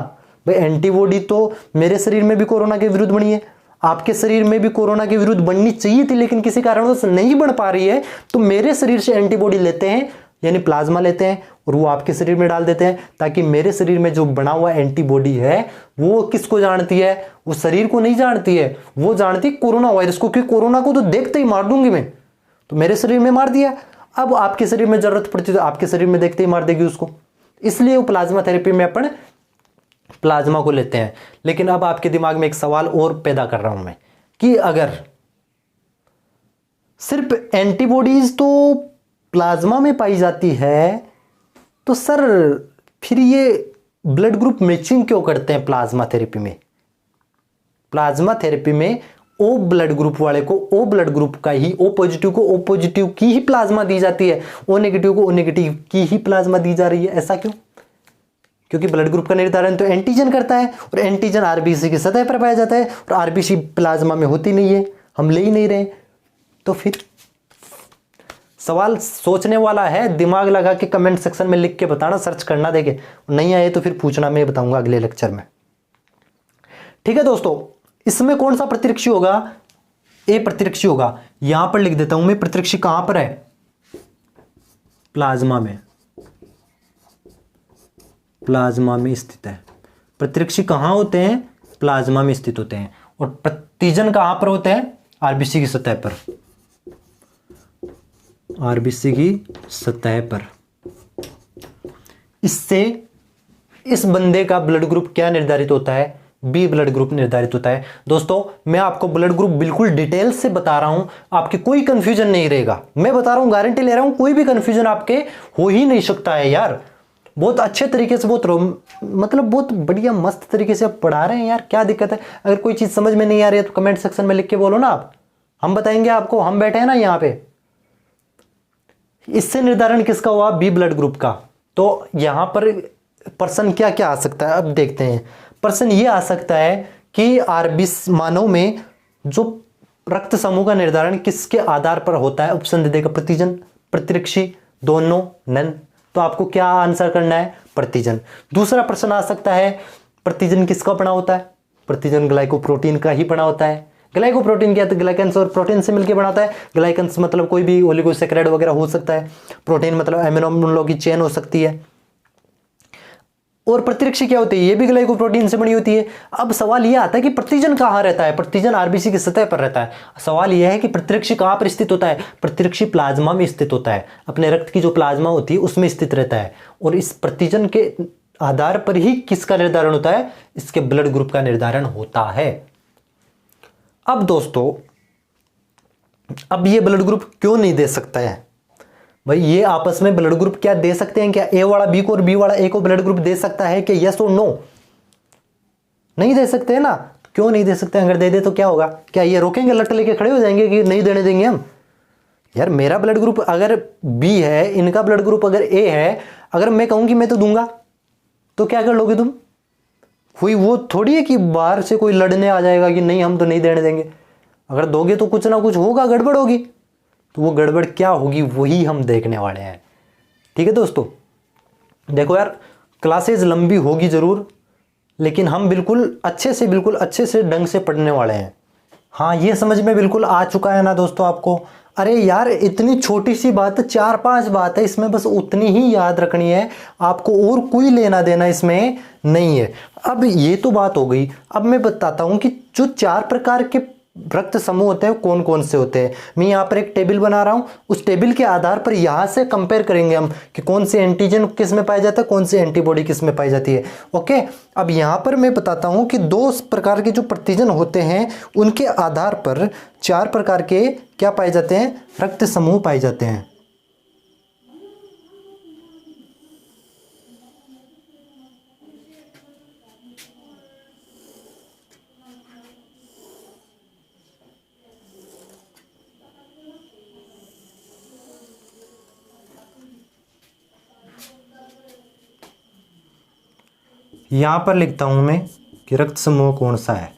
भाई एंटीबॉडी तो मेरे शरीर में भी कोरोना के विरुद्ध बनी है, आपके शरीर में भी कोरोना के विरुद्ध बननी चाहिए थी, लेकिन किसी कारणवश नहीं बन पा रही है। तो मेरे शरीर से एंटीबॉडी लेते हैं, यानी प्लाज्मा लेते हैं, और वो आपके शरीर में डाल देते हैं, ताकि मेरे शरीर में जो बना हुआ एंटीबॉडी है वो किसको जानती है? वो शरीर को नहीं जानती है, वो जानती है कोरोना वायरस को, क्योंकि कोरोना को तो देखते ही मार दूंगी मैं, तो मेरे शरीर में मार दिया। अब आपके शरीर में जरूरत पड़ती है तो आपके शरीर में देखते ही मार देगी उसको। इसलिए वो प्लाज्मा थेरेपी में अपन प्लाज्मा को लेते हैं। लेकिन अब आपके दिमाग में एक सवाल और पैदा कर रहा हूं मैं, कि अगर सिर्फ एंटीबॉडीज तो प्लाज्मा में पाई जाती है, तो सर फिर ये ब्लड ग्रुप मैचिंग क्यों करते हैं प्लाज्मा थेरेपी में? प्लाज्मा थेरेपी में ओ ब्लड ग्रुप वाले को ओ ब्लड ग्रुप का ही, ओ पॉजिटिव को ओ पॉजिटिव की ही प्लाज्मा दी जाती है, ओ नेगेटिव को ओ नेगेटिव की ही प्लाज्मा दी जा रही है। ऐसा क्यों? क्योंकि ब्लड ग्रुप का निर्धारण तो एंटीजन करता है, और एंटीजन आरबीसी की सतह पर पाया जाता है, और आरबीसी प्लाज्मा में होती नहीं है, हम ले ही नहीं रहे। तो फिर सवाल सोचने वाला है, दिमाग लगा के कमेंट सेक्शन में लिख के बताना, सर्च करना, देखे नहीं आए तो फिर पूछना, मैं बताऊंगा अगले लेक्चर में। ठीक है दोस्तों, इसमें कौन सा प्रतिरक्षी होगा? ए प्रतिरक्षी होगा। यहां पर लिख देता हूं मैं, प्रतिरक्षी कहां पर है? प्लाज्मा में, प्लाज्मा में स्थित है। प्रतिरक्षी कहां होते हैं? प्लाज्मा में स्थित होते हैं। और प्रतिजन कहां पर होते हैं? आरबीसी की सतह पर, आरबीसी की सतह पर। इससे इस बंदे का ब्लड ग्रुप क्या निर्धारित होता है? बी ब्लड ग्रुप निर्धारित होता है। दोस्तों मैं आपको ब्लड ग्रुप बिल्कुल डिटेल से बता रहा हूं, आपकी कोई कंफ्यूजन नहीं रहेगा। मैं बता रहा हूं, गारंटी ले रहा हूं, कोई भी कंफ्यूजन आपके हो ही नहीं सकता है यार। बहुत अच्छे तरीके से, मतलब बहुत बढ़िया मस्त तरीके से आप पढ़ा रहे हैं यार। क्या दिक्कत है? अगर कोई चीज समझ में नहीं आ रही है तो कमेंट सेक्शन में लिख के बोलो ना आप, हम बताएंगे आपको, हम बैठे हैं ना यहाँ पे। इससे निर्धारण किसका हुआ? बी ब्लड ग्रुप का। तो यहां पर प्रश्न क्या क्या आ सकता है, अब देखते हैं। प्रश्न ये आ सकता है कि आरबी मानव में जो रक्त समूह का निर्धारण किसके आधार पर होता है? ऑप्शन दे देगा प्रतिजन, प्रतिरक्षी, दोनों, नन। तो आपको क्या आंसर करना है? प्रतिजन। दूसरा प्रश्न आ सकता है, प्रतिजन किसका बना होता है? प्रतिजन ग्लाइकोप्रोटीन का ही बना होता है। ग्लाइकोप्रोटीन क्या? तो ग्लाइकन्स और प्रोटीन से मिलकर बना होता है। ग्लाइकन्स मतलब कोई भी ओलिगोसैकेराइड वगैरह हो सकता है। प्रोटीन मतलब एमिनो अम्लों की चेन हो सकती है। और प्रतिरक्षी क्या होती है? ये भी ग्लाइकोप्रोटीन से बनी होती है। अब सवाल यह आता है कि प्रतिजन कहां रहता है? प्रतिजन आरबीसी की सतह पर रहता है। सवाल यह है कि प्रतिरक्षी कहां पर स्थित होता है? प्रतिरक्षी प्लाज्मा में स्थित होता है, अपने रक्त की जो प्लाज्मा होती है उसमें स्थित रहता है। और इस प्रतिजन के आधार पर ही किसका निर्धारण होता है? इसके ब्लड ग्रुप का निर्धारण होता है। अब दोस्तों, अब ये ब्लड ग्रुप क्यों नहीं दे सकता है भाई? ये आपस में ब्लड ग्रुप क्या दे सकते हैं? क्या ए वाला बी को और बी वाला ए को ब्लड ग्रुप दे सकता है? क्या यस और नो? नहीं दे सकते हैं ना। क्यों नहीं दे सकते? अगर दे दे तो क्या होगा? क्या ये रोकेंगे, लट लेके खड़े हो जाएंगे कि नहीं देने देंगे हम? यार मेरा ब्लड ग्रुप अगर बी है, इनका ब्लड ग्रुप अगर ए है, अगर मैं कहूं कि मैं तो दूंगा, तो क्या कर लोगे तुम? हुई वो थोड़ी है कि बाहर से कोई लड़ने आ जाएगा कि नहीं हम तो नहीं देने देंगे। अगर दोगे तो कुछ ना कुछ होगा, गड़बड़ होगी। तो वो गड़बड़ क्या होगी वही हम देखने वाले हैं। ठीक है दोस्तों, देखो यार क्लासेज लंबी होगी जरूर, लेकिन हम बिल्कुल अच्छे से ढंग से पढ़ने वाले हैं। हाँ ये समझ में बिल्कुल आ चुका है ना दोस्तों आपको? अरे यार इतनी छोटी सी बात, 4-5 बात है इसमें, बस उतनी ही याद रखनी है आपको, और कोई लेना देना इसमें नहीं है। अब ये तो बात हो गई। अब मैं बताता हूं कि जो 4 प्रकार के रक्त समूह होते हैं कौन कौन से होते हैं। मैं यहाँ पर एक टेबल बना रहा हूं, उस टेबल के आधार पर यहाँ से कंपेयर करेंगे हम कि कौन से एंटीजन किस में पाया जाता है, कौन से एंटीबॉडी किस में पाई जाती है। ओके, अब यहाँ पर मैं बताता हूं कि 2 प्रकार के जो प्रतिजन होते हैं उनके आधार पर 4 प्रकार के क्या पाए जाते हैं? रक्त समूह पाए जाते हैं। यहां पर लिखता हूं मैं कि रक्त समूह कौन सा है।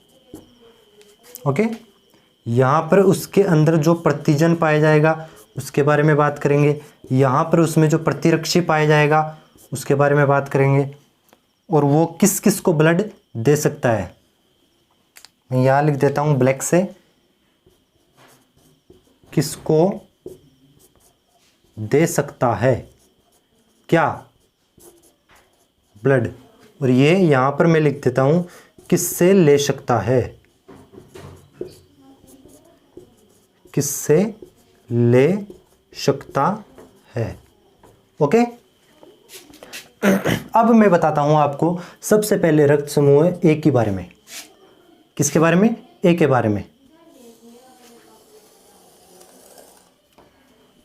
ओके, यहां पर उसके अंदर जो प्रतिजन पाया जाएगा उसके बारे में बात करेंगे। यहां पर उसमें जो प्रतिरक्षी पाया जाएगा उसके बारे में बात करेंगे, और वो किस किस को ब्लड दे सकता है। मैं यहां लिख देता हूं ब्लैक से, किसको दे सकता है क्या? ब्लड। और ये यहां पर मैं लिख देता हूं किससे ले सकता है, किससे ले सकता है। ओके, अब मैं बताता हूं आपको सबसे पहले रक्त समूह ए के बारे में। किसके बारे में? ए के बारे में।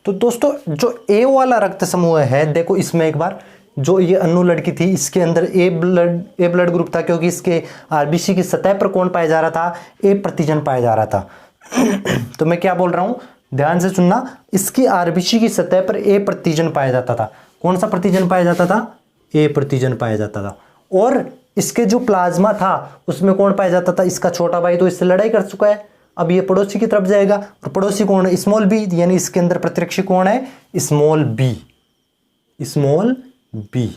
तो दोस्तों जो ए वाला रक्त समूह है, देखो इसमें एक बार, जो ये अन्नू लड़की थी इसके अंदर ए ब्लड ग्रुप था, क्योंकि इसके आरबीसी की सतह पर कौन पाया जा रहा था? ए प्रतिजन पाया जा रहा था। तो मैं क्या बोल रहा हूं, ध्यान से सुनना। इसकी आरबीसी की सतह पर ए प्रतिजन पाया जाता था। कौन सा प्रतिजन पाया जाता था? ए प्रतिजन पाया जाता था। और इसके जो प्लाज्मा था उसमें कौन पाया जाता था? इसका छोटा भाई तो इससे लड़ाई कर चुका है, अब ये पड़ोसी की तरफ जाएगा, और पड़ोसी कौन है? स्मॉल बी, यानी इसके अंदर प्रतिरक्षी कौन है? Small B, small B.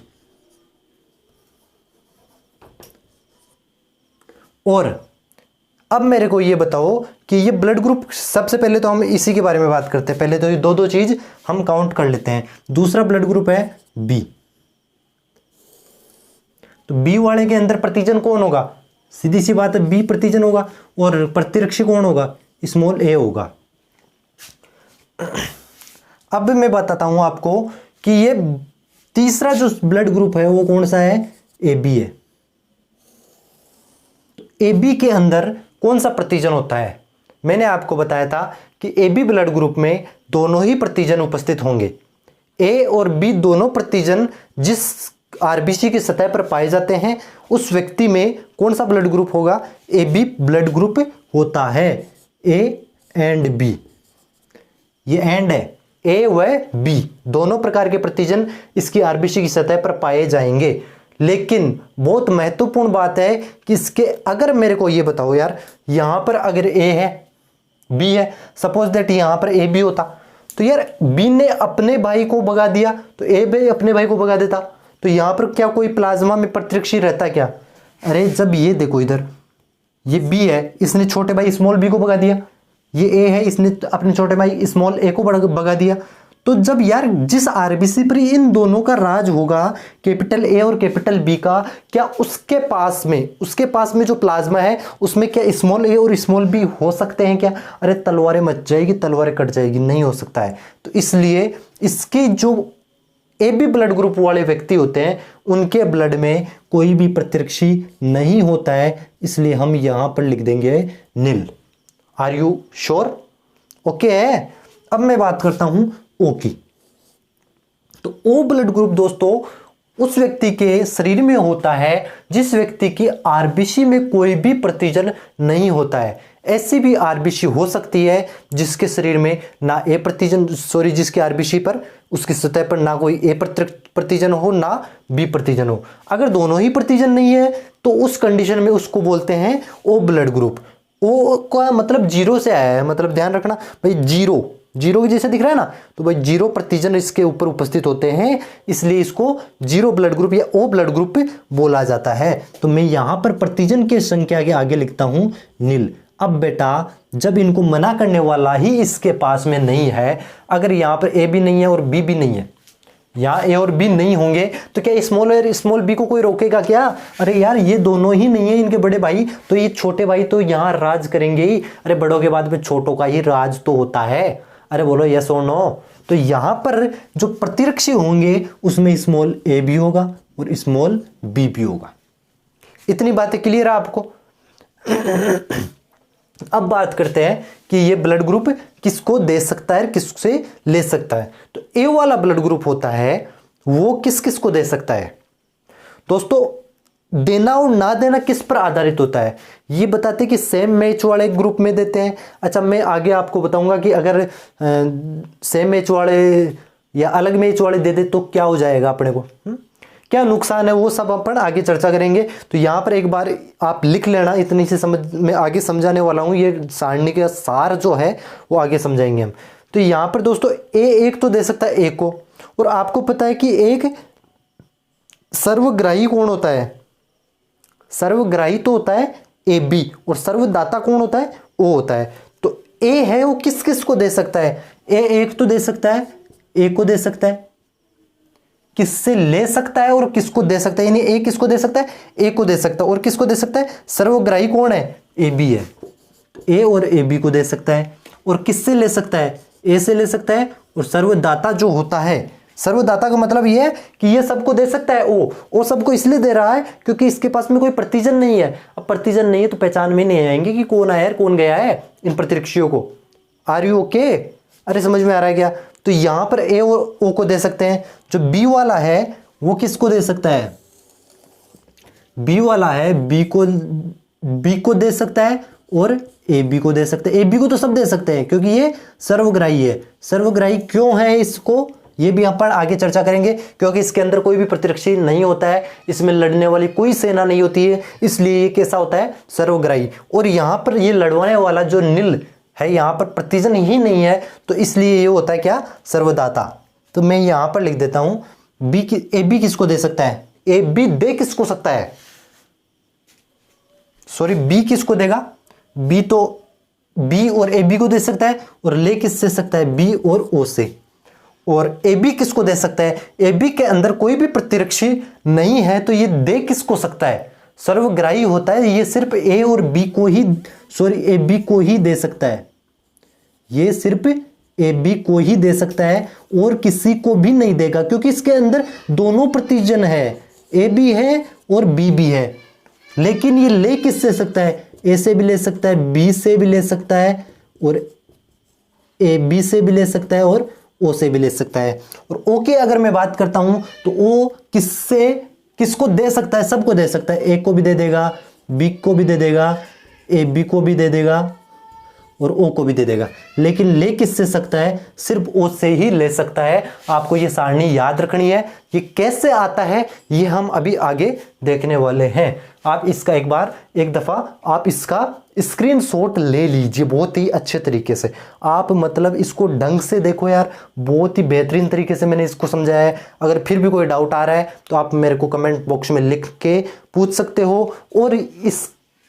और अब मेरे को ये बताओ कि ये ब्लड ग्रुप, सबसे पहले तो हम इसी के बारे में बात करते हैं। पहले तो ये दो चीज हम काउंट कर लेते हैं। दूसरा ब्लड ग्रुप है बी। तो बी वाले के अंदर प्रतिजन कौन होगा? सीधी सी बात है, बी प्रतिजन होगा, और प्रतिरक्षी कौन होगा? स्मॉल ए होगा। अब मैं बताता हूं आपको कि ये तीसरा जो ब्लड ग्रुप है वो कौन सा है? ए बी है। ए बी के अंदर कौन सा प्रतिजन होता है? मैंने आपको बताया था कि ए बी ब्लड ग्रुप में दोनों ही प्रतिजन उपस्थित होंगे। ए और बी दोनों प्रतिजन जिस आरबीसी की सतह पर पाए जाते हैं उस व्यक्ति में कौन सा ब्लड ग्रुप होगा? ए बी ब्लड ग्रुप होता है। ए एंड बी, ये एंड है, ए व बी दोनों प्रकार के प्रतिजन इसकी आरबीसी की सतह पर पाए जाएंगे। लेकिन बहुत महत्वपूर्ण बात है कि इसके, अगर मेरे को ये बताओ यार, यहां पर अगर ए है बी है, सपोज दैट यहां पर ए बी होता तो यार बी ने अपने भाई को भगा दिया तो ए भी अपने भाई को भगा देता, तो यहां पर क्या कोई प्लाज्मा में प्रतिरक्षी रहता क्या? अरे जब ये देखो इधर, ये बी है, इसने छोटे भाई स्मॉल बी को भगा दिया, ये ए है, इसने अपने छोटे भाई स्मॉल ए को भगा दिया, तो जब यार जिस आरबीसी पर इन दोनों का राज होगा, कैपिटल ए और कैपिटल बी का, क्या उसके पास में जो प्लाज्मा है उसमें क्या स्मॉल ए और स्मॉल बी हो सकते हैं क्या? अरे तलवारें मच जाएगी, तलवारें कट जाएगी, नहीं हो सकता है। तो इसलिए इसके जो ए बी ब्लड ग्रुप वाले व्यक्ति होते हैं उनके ब्लड में कोई भी प्रतिरक्षी नहीं होता है, इसलिए हम यहां पर लिख देंगे Neel. Are you sure? Okay है। अब मैं बात करता हूं ओ की। तो ओ ब्लड ग्रुप दोस्तों उस व्यक्ति के शरीर में होता है जिस व्यक्ति की आरबीसी में कोई भी प्रतिजन नहीं होता है। ऐसी भी आरबीसी हो सकती है जिसके शरीर में ना ए प्रतिजन, जिसके आरबीसी पर उसकी सतह पर ना कोई ए प्रतिजन हो ना बी प्रतिजन हो। अगर दोनों ही प्रतिजन नहीं है तो उस कंडीशन में उसको बोलते हैं ओ ब्लड ग्रुप। ओ का मतलब जीरो से आया है, मतलब ध्यान रखना भाई, जीरो के जैसे दिख रहा है ना, तो भाई जीरो प्रतिजन इसके ऊपर उपस्थित होते हैं, इसलिए इसको जीरो ब्लड ग्रुप या ओ ब्लड ग्रुप बोला जाता है। तो मैं यहां पर प्रतिजन की संख्या के आगे लिखता हूं नील। अब बेटा जब इनको मना करने वाला ही इसके पास में नहीं है, अगर यहां पर ए भी नहीं है और बी भी नहीं है, यहाँ ए और बी नहीं होंगे तो क्या स्मॉल और स्मॉल बी को कोई रोकेगा क्या? अरे यार ये दोनों ही नहीं है इनके बड़े भाई, तो ये छोटे भाई तो यहाँ राज करेंगे ही। अरे बड़ों के बाद में छोटों का ही राज तो होता है। अरे बोलो यस और नो? तो यहाँ पर जो प्रतिरक्षी होंगे उसमें स्मॉल ए भी होगा और स्मॉल बी भी होगा। इतनी बातें क्लियर है आपको? अब बात करते हैं कि ये ब्लड ग्रुप किसको दे सकता है, किससे ले सकता है। तो ए वाला ब्लड ग्रुप होता है वो किस किस को दे सकता है दोस्तों? देना और ना देना किस पर आधारित होता है ये बताते कि सेम मैच वाले ग्रुप में देते हैं। अच्छा मैं आगे आपको बताऊंगा कि अगर सेम मैच वाले या अलग मैच वाले दे दे तो क्या हो जाएगा अपने को, क्या नुकसान है, वो सब अपन आगे चर्चा करेंगे। तो यहाँ पर एक बार आप लिख लेना, इतनी सी समझ मैं आगे समझाने वाला हूँ। ये सारणी का सार जो है वो आगे समझाएंगे हम। तो यहाँ पर दोस्तों ए एक तो दे सकता है ए को, और आपको पता है कि एक सर्वग्राही कौन होता है? सर्वग्राही तो होता है ए बी, और सर्वदाता कौन होता है? ओ होता है। तो ए है वो किस किस को दे सकता है? ए एक तो दे सकता है, ए को दे सकता है, किससे ले सकता है और किसको दे सकता है? यानी ए किसको दे सकता है? ए को दे सकता है। और किसको दे सकता है? सर्वग्राही कौन है? ए बी है। ए और ए बी को दे सकता है। और किससे ले सकता है? ए से ले सकता है। और सर्वदाता जो होता है, सर्वदाता का मतलब यह है कि ये सबको दे सकता है। ओ सबको इसलिए दे रहा है क्योंकि इसके पास में कोई प्रतिजन नहीं है। अब प्रतिजन नहीं है तो पहचान में नहीं आएंगे कि कौन आया कौन गया है इन प्रतिरक्षियों को। Are you okay? अरे समझ में आ रहा है क्या? तो यहां पर ए और ओ को दे सकते हैं। जो बी वाला है वो किसको दे सकता है? बी वाला है बी को दे सकता है और ए बी को दे सकते हैं। ए बी को तो सब दे सकते हैं क्योंकि ये सर्वग्राही है। सर्वग्राही क्यों है इसको, ये भी अपन आगे चर्चा करेंगे, क्योंकि इसके अंदर कोई भी प्रतिरक्षी नहीं होता है, इसमें लड़ने वाली कोई सेना नहीं होती है, इसलिए ये कैसा होता है? सर्वग्राही। और यहां पर ये लड़वाने वाला जो नील है, यहां पर प्रतिजन ही नहीं है, तो इसलिए ये होता है क्या? सर्वदाता। तो मैं यहां पर लिख देता हूं ए बी किसको दे सकता है? ए बी दे किसको सकता है? सॉरी, बी किसको देगा? बी तो बी और ए बी को दे सकता है, और ले किससे सकता है? बी और ओ से। और ए बी किसको दे सकता है? ए बी के अंदर कोई भी प्रतिरक्षी नहीं है, तो ये दे किसको सकता है? सर्वग्राही होता है, ये सिर्फ ए और बी को ही, सॉरी ए बी को ही दे सकता है। ये सिर्फ ए बी को ही दे सकता है और किसी को भी नहीं देगा, क्योंकि इसके अंदर दोनों प्रतिजन है, ए बी है और बी भी है। लेकिन ये ले किससे सकता है? ए से भी ले सकता है, बी से भी ले सकता है, और ए बी से भी ले सकता है, और ओ से भी ले सकता है। और ओ की अगर मैं बात करता हूं तो ओ किसको दे सकता है? सबको दे सकता है। ए को भी दे देगा, बी को भी दे देगा, ए बी को भी दे देगा, और ओ को भी दे देगा। लेकिन ले किससे सकता है? सिर्फ ओ से ही ले सकता है। आपको ये सारणी याद रखनी है। ये कैसे आता है ये हम अभी आगे देखने वाले हैं। आप इसका एक दफा आप इसका स्क्रीनशॉट ले लीजिए बहुत ही अच्छे तरीके से। आप मतलब इसको ढंग से देखो यार, बहुत ही बेहतरीन तरीके से मैंने इसको समझाया है। अगर फिर भी कोई डाउट आ रहा है तो आप मेरे को कमेंट बॉक्स में लिख के पूछ सकते हो। और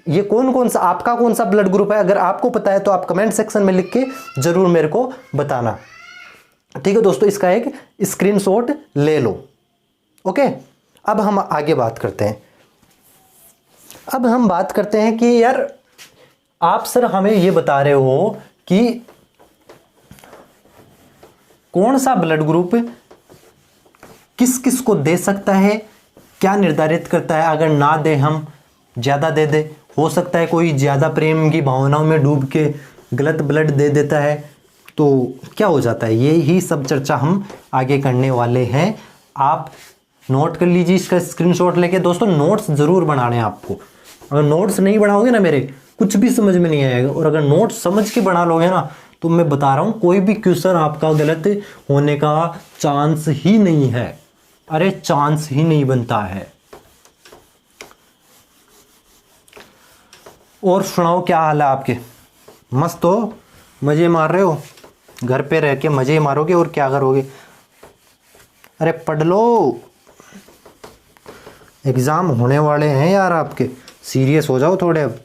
ये कौन सा आपका कौन सा ब्लड ग्रुप है, अगर आपको पता है तो आप कमेंट सेक्शन में लिख के जरूर मेरे को बताना। ठीक है दोस्तों, इसका एक स्क्रीनशॉट ले लो। ओके, अब हम आगे बात करते हैं। अब हम बात करते हैं कि यार आप सर हमें ये बता रहे हो कि कौन सा ब्लड ग्रुप किस किस को दे सकता है, क्या निर्धारित करता है? अगर ना दे हम ज्यादा दे दे, हो सकता है कोई ज्यादा प्रेम की भावनाओं में डूब के गलत ब्लड दे देता है, तो क्या हो जाता है? ये ही सब चर्चा हम आगे करने वाले हैं। आप नोट कर लीजिए इसका स्क्रीनशॉट लेके। दोस्तों नोट्स जरूर बनाने हैं आपको। अगर नोट्स नहीं बनाओगे ना मेरे, कुछ भी समझ में नहीं आएगा। और अगर नोट्स समझ के बना लोगे ना, तो मैं बता रहा हूं कोई भी क्वेश्चन आपका गलत होने का चांस ही नहीं है। अरे चांस ही नहीं बनता है। और सुनाओ, क्या हाल है आपके? मस्त हो? मजे मार रहे हो? घर पे रह के मजे ही मारोगे और क्या करोगे? अरे पढ़ लो, एग्जाम होने वाले हैं यार आपके। सीरियस हो जाओ थोड़े। अब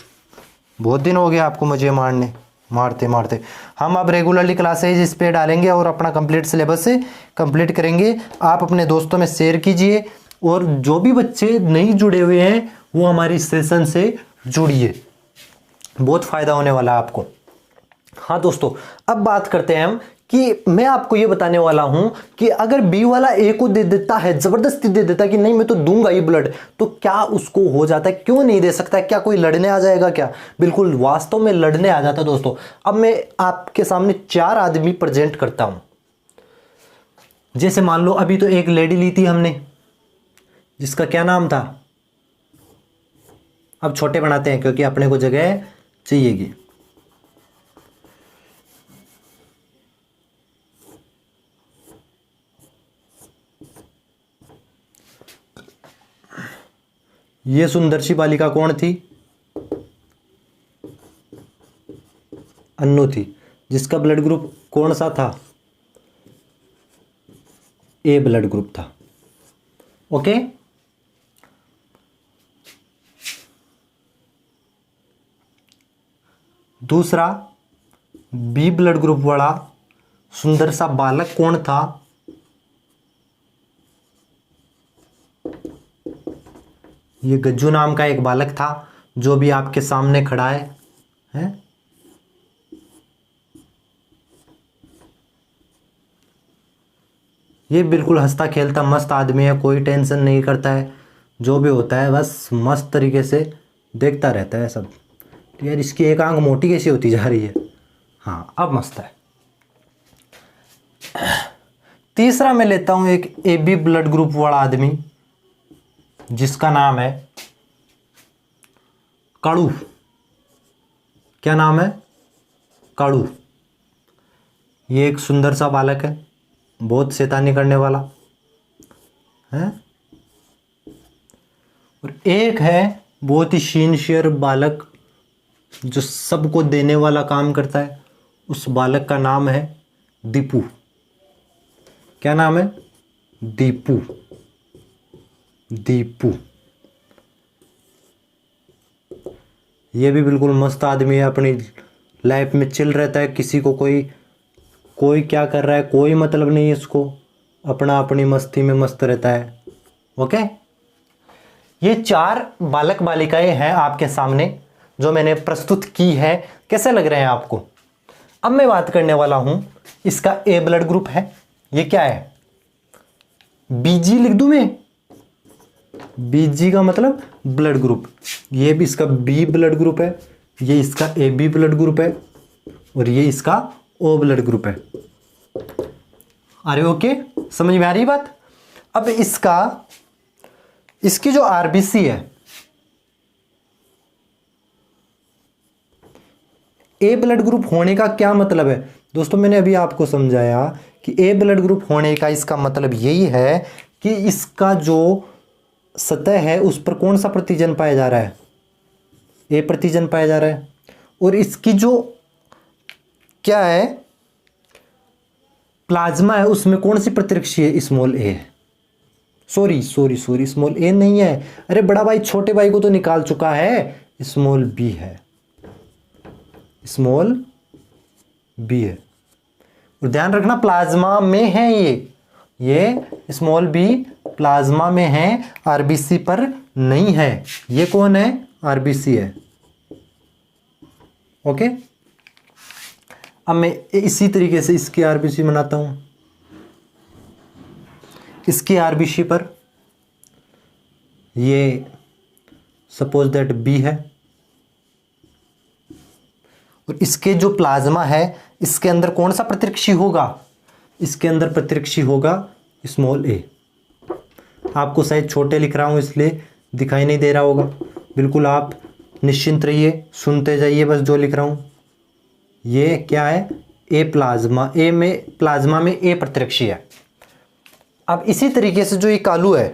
बहुत दिन हो गए आपको मजे मारते मारते। हम अब रेगुलरली क्लासेज इस पे डालेंगे और अपना कंप्लीट सिलेबस से कंप्लीट करेंगे। आप अपने दोस्तों में शेयर कीजिए, और जो भी बच्चे नहीं जुड़े हुए हैं वो हमारी सेशन से जुड़िए, बहुत फायदा होने वाला है आपको। हाँ दोस्तों, अब बात करते हैं हम कि मैं आपको ये बताने वाला हूं कि अगर बी वाला ए को दे देता है, जबरदस्ती दे देता है कि नहीं मैं तो दूंगा ये ब्लड, तो क्या उसको हो जाता है? क्यों नहीं दे सकता? क्या कोई लड़ने आ जाएगा क्या? बिल्कुल वास्तव में लड़ने आ जाता है दोस्तों। अब मैं आपके सामने 4 आदमी प्रेजेंट करता हूं। जैसे मान लो अभी तो एक लेडी ली थी हमने, जिसका क्या नाम था? अब छोटे बनाते हैं क्योंकि अपने को जगह चाहिएगी। ये सुंदर सी बालिका कौन थी? अन्नू थी, जिसका ब्लड ग्रुप कौन सा था? ए ब्लड ग्रुप था। ओके, दूसरा बी ब्लड ग्रुप वाला सुंदर सा बालक कौन था? ये गज्जू नाम का एक बालक था, जो भी आपके सामने खड़ा है? ये बिल्कुल हंसता खेलता मस्त आदमी है, कोई टेंशन नहीं करता है। जो भी होता है बस मस्त तरीके से देखता रहता है सब। तो यार इसकी एक आंख मोटी कैसी होती जा रही है? हाँ अब मस्त है। तीसरा मैं लेता हूं एक ए बी ब्लड ग्रुप वाला आदमी, जिसका नाम है काड़ू। क्या नाम है? काड़ू। ये एक सुंदर सा बालक है, बहुत शैतानी करने वाला है। और एक है बहुत ही सिंसियर बालक, जो सबको देने वाला काम करता है। उस बालक का नाम है दीपू। क्या नाम है? दीपू। दीपू। ये भी बिल्कुल मस्त आदमी है, अपनी लाइफ में चिल रहता है। किसी को कोई क्या कर रहा है कोई मतलब नहीं है इसको, अपनी मस्ती में मस्त रहता है। ओके, ये 4 बालक बालिकाएं हैं आपके सामने जो मैंने प्रस्तुत की है। कैसे लग रहे हैं आपको? अब मैं बात करने वाला हूं, इसका ए ब्लड ग्रुप है। ये क्या है? बीजी लिख दूं मैं? BG का मतलब ब्लड ग्रुप, ये भी इसका B ब्लड ग्रुप है, ये इसका AB ब्लड ग्रुप है और ये इसका O ब्लड ग्रुप है। अरे ओके, समझ में आ रही बात। अब इसकी जो RBC है, ए ब्लड ग्रुप होने का क्या मतलब है दोस्तों, मैंने अभी आपको समझाया कि ए ब्लड ग्रुप होने का इसका मतलब यही है कि इसका जो सतह है उस पर कौन सा प्रतिजन पाया जा रहा है, ए प्रतिजन पाया जा रहा है, और इसकी जो क्या है प्लाज्मा है उसमें कौन सी प्रतिरक्षी है, स्मॉल ए है। सॉरी सॉरी सॉरी, स्मॉल ए नहीं है, अरे बड़ा भाई छोटे भाई को तो निकाल चुका है, स्मॉल बी है, स्मॉल बी है। और ध्यान रखना प्लाज्मा में है, ये स्मॉल बी प्लाज्मा में है, आरबीसी पर नहीं है। ये कौन है, आरबीसी है। ओके, अब मैं इसी तरीके से इसकी आरबीसी बनाता हूं। इसकी आरबीसी पर ये सपोज दैट बी है, और इसके जो प्लाज्मा है इसके अंदर कौन सा प्रतिरक्षी होगा, इसके अंदर प्रतिरक्षी होगा स्मॉल ए। आपको शायद छोटे लिख रहा हूं इसलिए दिखाई नहीं दे रहा होगा, बिल्कुल आप निश्चिंत रहिए, सुनते जाइए बस जो लिख रहा हूं। ये क्या है, ए प्लाज्मा, ए में प्लाज्मा में ए प्रतिरक्षी है। अब इसी तरीके से जो ये कालू है,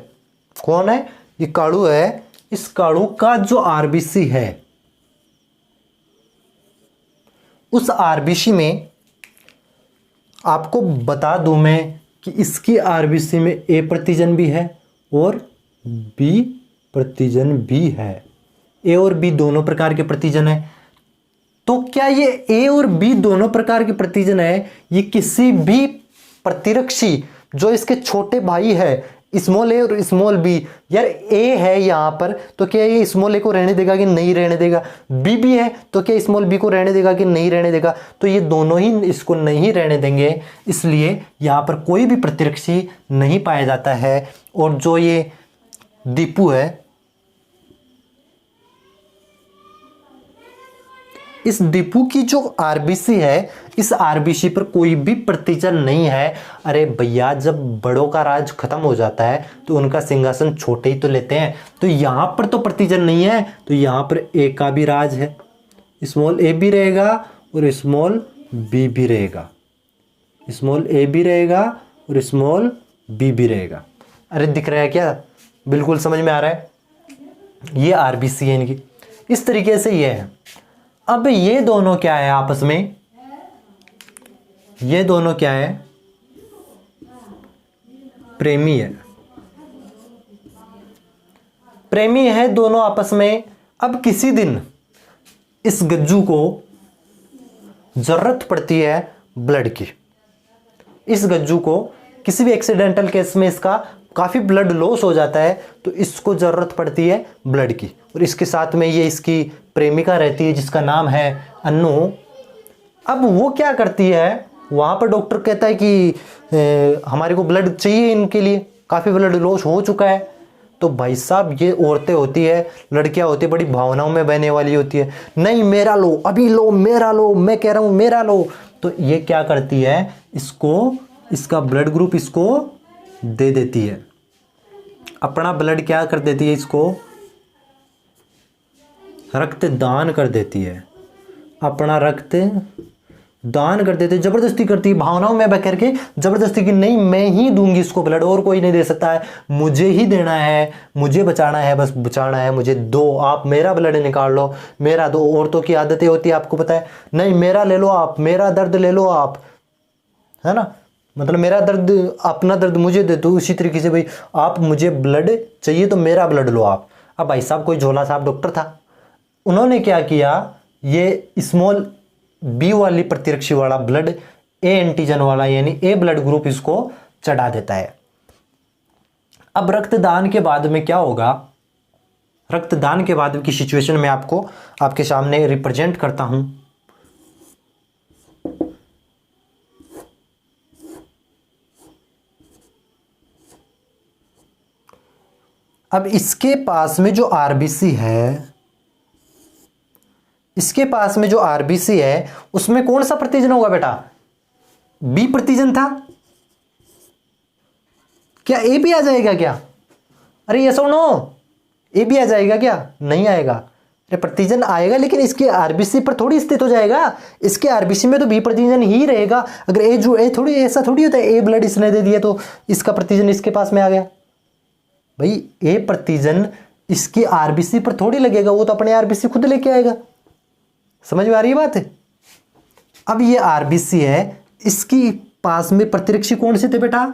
कौन है, ये कालू है, इस कालू का जो आरबीसी है उस आरबीसी में आपको बता दूं मैं कि इसकी आरबीसी में ए प्रतिजन भी है और बी प्रतिजन भी है। ए और बी दोनों प्रकार के प्रतिजन है। तो क्या ये ए और बी दोनों प्रकार के प्रतिजन है, ये किसी भी प्रतिरक्षी जो इसके छोटे भाई है स्मॉल ए और स्मॉल बी, यार ए है यहां पर तो क्या ये स्मॉल ए को रहने देगा कि नहीं रहने देगा, बी भी है तो क्या स्मॉल बी को रहने देगा कि नहीं रहने देगा, तो ये दोनों ही इसको नहीं रहने देंगे, इसलिए यहां पर कोई भी प्रतिरक्षी नहीं पाया जाता है। और जो ये दीपू है, इस दीपू की जो आरबीसी है, इस आरबीसी पर कोई भी प्रतिजन नहीं है। अरे भैया जब बड़ों का राज खत्म हो जाता है तो उनका सिंहासन छोटे ही तो लेते हैं, तो यहां पर तो प्रतिजन नहीं है, तो यहां पर ए का भी राज है, स्मॉल ए भी रहेगा और स्मॉल बी भी रहेगा, स्मॉल ए भी रहेगा और स्मॉल बी भी रहेगा। अरे दिख रहा है क्या, बिल्कुल समझ में आ रहा है। ये आरबीसी है इनकी, इस तरीके से ये है। अब ये दोनों क्या है आपस में, ये दोनों क्या है, प्रेमी है, प्रेमी है दोनों आपस में। अब किसी दिन इस गज्जू को जरूरत पड़ती है ब्लड की, इस गज्जू को किसी भी एक्सीडेंटल केस में इसका काफी ब्लड लॉस हो जाता है तो इसको जरूरत पड़ती है ब्लड की, और इसके साथ में ये इसकी प्रेमिका रहती है जिसका नाम है अन्नू। अब वो क्या करती है, वहां पर डॉक्टर कहता है कि हमारे को ब्लड चाहिए, इनके लिए काफी ब्लड लॉस हो चुका है। तो भाई साहब ये औरतें होती है, लड़कियां होती है, बड़ी भावनाओं में बहने वाली होती है, नहीं मेरा लो, अभी लो, मेरा लो, मैं कह रहा हूं मेरा लो। तो ये क्या करती है, इसको इसका ब्लड ग्रुप इसको दे देती है, अपना ब्लड क्या कर देती है, इसको रक्त दान कर देती है, अपना रक्त दान कर देते, जबरदस्ती करती है, भावनाओं में बह करके जबरदस्ती की, नहीं मैं ही दूंगी इसको ब्लड, और कोई नहीं दे सकता है, मुझे ही देना है, मुझे बचाना है, बस बचाना है, मुझे दो, आप मेरा ब्लड निकाल लो, मेरा दो। औरतों की आदतें होती है आपको पता है, नहीं मेरा ले लो आप, मेरा दर्द ले लो आप, है ना, मतलब मेरा दर्द, अपना दर्द मुझे दे दो, उसी तरीके से भाई आप मुझे ब्लड चाहिए तो मेरा ब्लड लो आप। अब भाई साहब कोई झोला साहब डॉक्टर था, उन्होंने क्या किया, ये स्मॉल बी वाली प्रतिरक्षी वाला ब्लड ए एंटीजन वाला यानी ए ब्लड ग्रुप इसको चढ़ा देता है। अब रक्तदान के बाद में क्या होगा, रक्तदान के बाद की सिचुएशन में आपको आपके सामने रिप्रेजेंट करता हूं। अब इसके पास में जो आरबीसी है, इसके पास में जो आरबीसी है उसमें कौन सा प्रतिजन होगा बेटा? बी प्रतिजन था क्या? ए भी आ जाएगा क्या? अरे यस और नो, ए भी आ जाएगा क्या? नहीं आएगा। अरे प्रतिजन आएगा लेकिन इसके आरबीसी पर थोड़ी स्थित हो जाएगा। इसके आरबीसी में तो बी प्रतिजन ही रहेगा। अगर ए जो ए थोड़ी, ऐसा थोड़ी होता है ए ब्लड इसने दे दिया तो इसका प्रतिजन इसके पास में आ गया। भाई ए प्रतिजन इसकी आरबीसी पर थोड़ी लगेगा, वो तो अपने आरबीसी खुद लेके आएगा। समझ में आ रही है बात? अब ये आरबीसी है, इसकी पास में प्रतिरक्षी कौन से थे बेटा?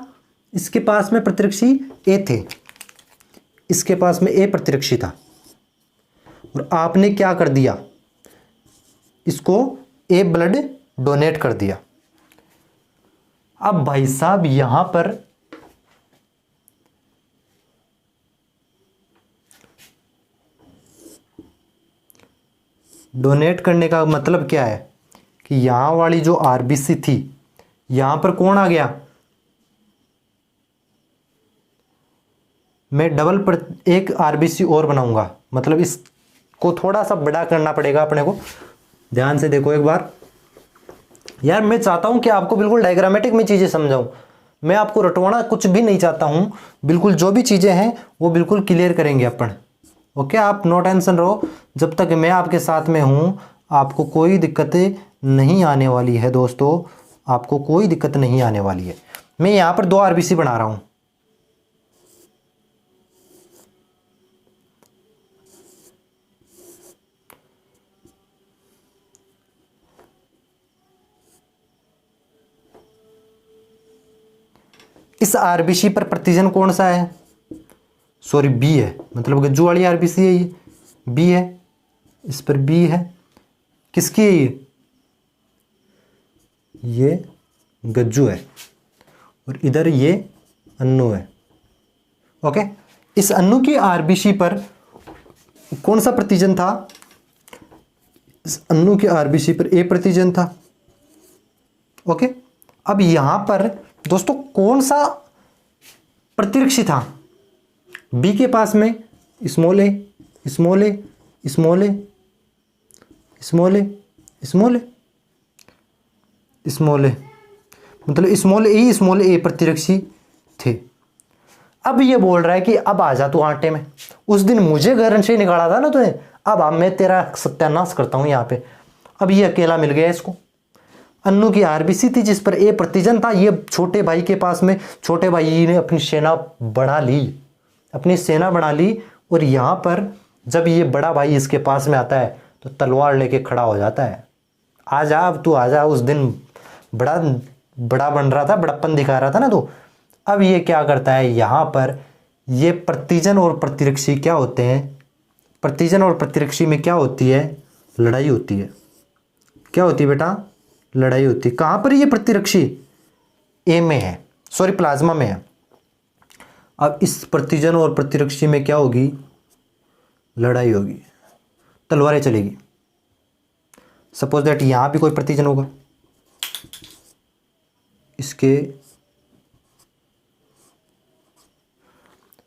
इसके पास में प्रतिरक्षी ए थे, इसके पास में ए प्रतिरक्षी था और आपने क्या कर दिया? इसको ए ब्लड डोनेट कर दिया। अब भाई साहब यहां पर डोनेट करने का मतलब क्या है कि यहां वाली जो आरबीसी थी, यहां पर कौन आ गया? मैं डबल पर एक आरबीसी और बनाऊंगा, मतलब इसको थोड़ा सा बड़ा करना पड़ेगा अपने को। ध्यान से देखो एक बार यार, मैं चाहता हूं कि आपको बिल्कुल डायग्रामेटिक में चीजें समझाऊं। मैं आपको रटवाना कुछ भी नहीं चाहता हूं, बिल्कुल जो भी चीजें हैं वो बिल्कुल क्लियर करेंगे अपन। ओके, आप नो टेंशन रहो, जब तक मैं आपके साथ में हूं आपको कोई दिक्कतें नहीं आने वाली है दोस्तों, आपको कोई दिक्कत नहीं आने वाली है। मैं यहां पर 2 आरबीसी बना रहा हूं। इस आरबीसी पर प्रतिजन कौन सा है? सॉरी बी है, मतलब गज्जू वाली आरबीसी है, ये बी है, इस पर बी है। किसकी है ये गज्जू है और इधर ये अन्नू है। ओके, इस अन्नू की आरबीसी पर कौन सा प्रतिजन था? इस अन्नू की आरबीसी पर ए प्रतिजन था। ओके, अब यहां पर दोस्तों कौन सा प्रतिरक्षी था? बी के पास में स्मॉल ए, स्मॉल ए, स्मॉल ए, स्मॉल ए, स्मॉल ए, स्मॉल ए, मतलब स्मॉल ए प्रतिरक्षी थे। अब ये बोल रहा है कि अब आ जा तू आटे में, उस दिन मुझे घर से निकाला था ना तूने, अब मैं तेरा सत्यानाश करता हूं यहां पे। अब ये अकेला मिल गया इसको। अन्नू की आरबीसी थी जिस पर ए प्रतिजन था, ये छोटे भाई के पास में, छोटे भाई ने अपनी सेना बढ़ा ली, अपनी सेना बना ली और यहां पर जब ये बड़ा भाई इसके पास में आता है तो तलवार लेके खड़ा हो जाता है। आ जा, अब तू आ जा, उस दिन बड़ा बड़ा बन रहा था, बड़प्पन दिखा रहा था ना तू। अब ये क्या करता है, यहां पर ये प्रतिजन और प्रतिरक्षी क्या होते हैं? प्रतिजन और प्रतिरक्षी में क्या होती है? लड़ाई होती है। क्या होती है बेटा? लड़ाई होती है। कहां पर ये प्रतिरक्षी? ए में है, सॉरी प्लाज्मा में है। अब इस प्रतिजन और प्रतिरक्षी में क्या होगी? लड़ाई होगी, तलवारें चलेगी। सपोज दैट यहां भी कोई प्रतिजन होगा, इसके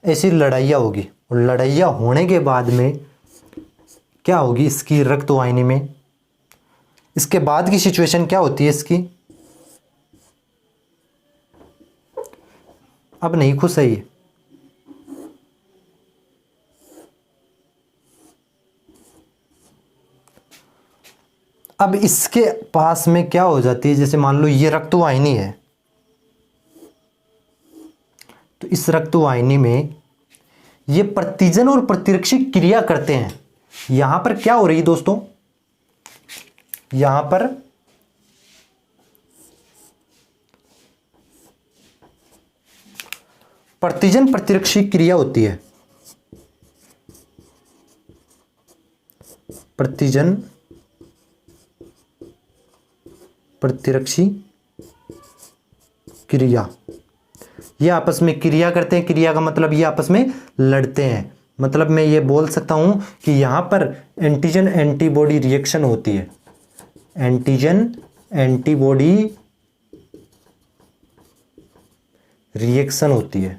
ऐसी लड़ाइयाँ होगी और लड़ाइयाँ होने के बाद में क्या होगी? इसकी रक्त वाहिनी में इसके बाद की सिचुएशन क्या होती है इसकी? अब नहीं खुश है ये, अब इसके पास में क्या हो जाती है? जैसे मान लो ये रक्त वाहिनी है, तो इस रक्त वाहिनी में ये प्रतिजन और प्रतिरक्षी क्रिया करते हैं। यहां पर क्या हो रही है दोस्तों? यहां पर प्रतिजन प्रतिरक्षी क्रिया होती है। प्रतिजन प्रतिरक्षी क्रिया, ये आपस में क्रिया करते हैं। क्रिया का मतलब ये आपस में लड़ते हैं। मतलब मैं ये बोल सकता हूं कि यहां पर एंटीजन एंटीबॉडी रिएक्शन होती है। एंटीजन एंटीबॉडी रिएक्शन होती है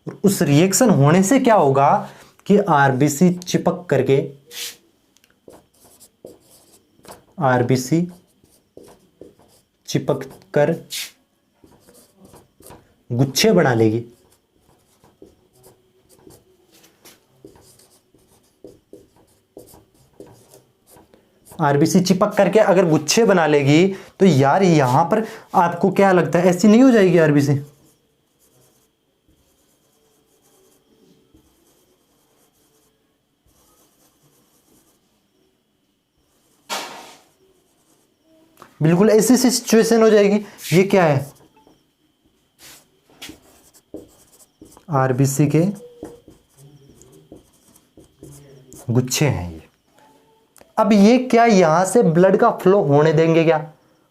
और उस रिएक्शन होने से क्या होगा कि आरबीसी चिपक करके आरबीसी चिपक कर गुच्छे बना लेगी। आरबीसी चिपक करके अगर गुच्छे बना लेगी तो यार यहां पर आपको क्या लगता है, ऐसी नहीं हो जाएगी आरबीसी? बिल्कुल ऐसी सिचुएशन हो जाएगी। ये क्या है? आरबीसी के गुच्छे हैं ये। अब ये क्या यहां से ब्लड का फ्लो होने देंगे क्या?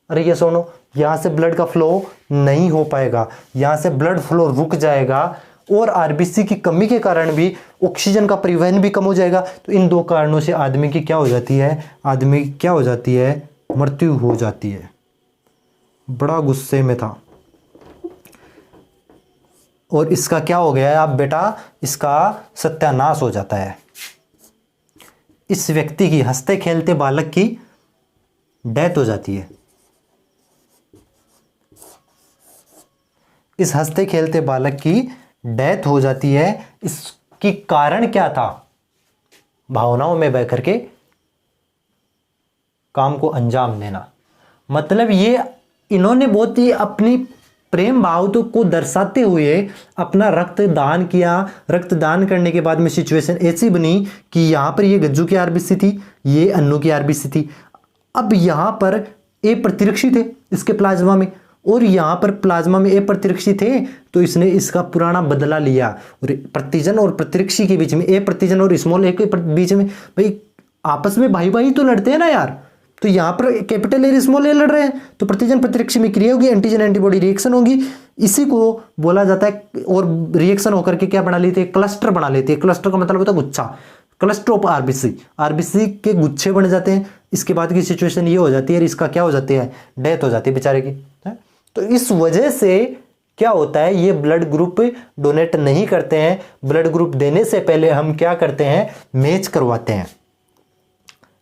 अरे ये सुनो, यहां से ब्लड का फ्लो नहीं हो पाएगा, यहां से ब्लड फ्लो रुक जाएगा और आरबीसी की कमी के कारण भी ऑक्सीजन का परिवहन भी कम हो जाएगा। तो इन दो कारणों से आदमी की क्या हो जाती है? आदमी की क्या हो जाती है? मृत्यु हो जाती है। बड़ा गुस्से में था और इसका क्या हो गया है अब बेटा? इसका सत्यानाश हो जाता है। इस व्यक्ति की, हंसते खेलते बालक की डेथ हो जाती है। इस हंसते खेलते बालक की डेथ हो जाती है। इसकी कारण क्या था? भावनाओं में बह करके काम को अंजाम देना। मतलब ये इन्होंने बहुत ही अपनी प्रेम भाव तो को दर्शाते हुए अपना रक्तदान किया। रक्तदान करने के बाद में सिचुएशन ऐसी बनी कि यहां पर ये गज्जू की आरबीसी थी, ये अन्नू की आरबीसी थी। अब यहां पर ए प्रतिरक्षी थे इसके प्लाज्मा में और यहां पर प्लाज्मा में ए प्रतिरक्षी थे, तो इसने इसका पुराना बदला लिया। और प्रतिजन और प्रतिरक्षी के बीच में, ए प्रतिजन और स्मॉल ए के बीच में, भाई आपस में भाई भाई तो लड़ते हैं ना यार। तो यहां पर कैपिटल ए स्मॉल ए लड़ रहे हैं तो प्रतिजन प्रतिरक्षी में क्रिया होगी, एंटीजन एंटीबॉडी रिएक्शन होगी। इसी को बोला जाता है। और रिएक्शन होकर के क्या बना लेते हैं? क्लस्टर बना लेते हैं। क्लस्टर का मतलब होता है गुच्छा, क्लस्टर ऑफ आरबीसी। आरबीसी के गुच्छे बन जाते हैं। इसके बाद की सिचुएशन ये हो जाती है, इसका क्या हो जाती है? डेथ हो जाती है बेचारे की। तो इस वजह से क्या होता है, ये ब्लड ग्रुप डोनेट नहीं करते हैं। ब्लड ग्रुप देने से पहले हम क्या करते हैं? मैच करवाते हैं।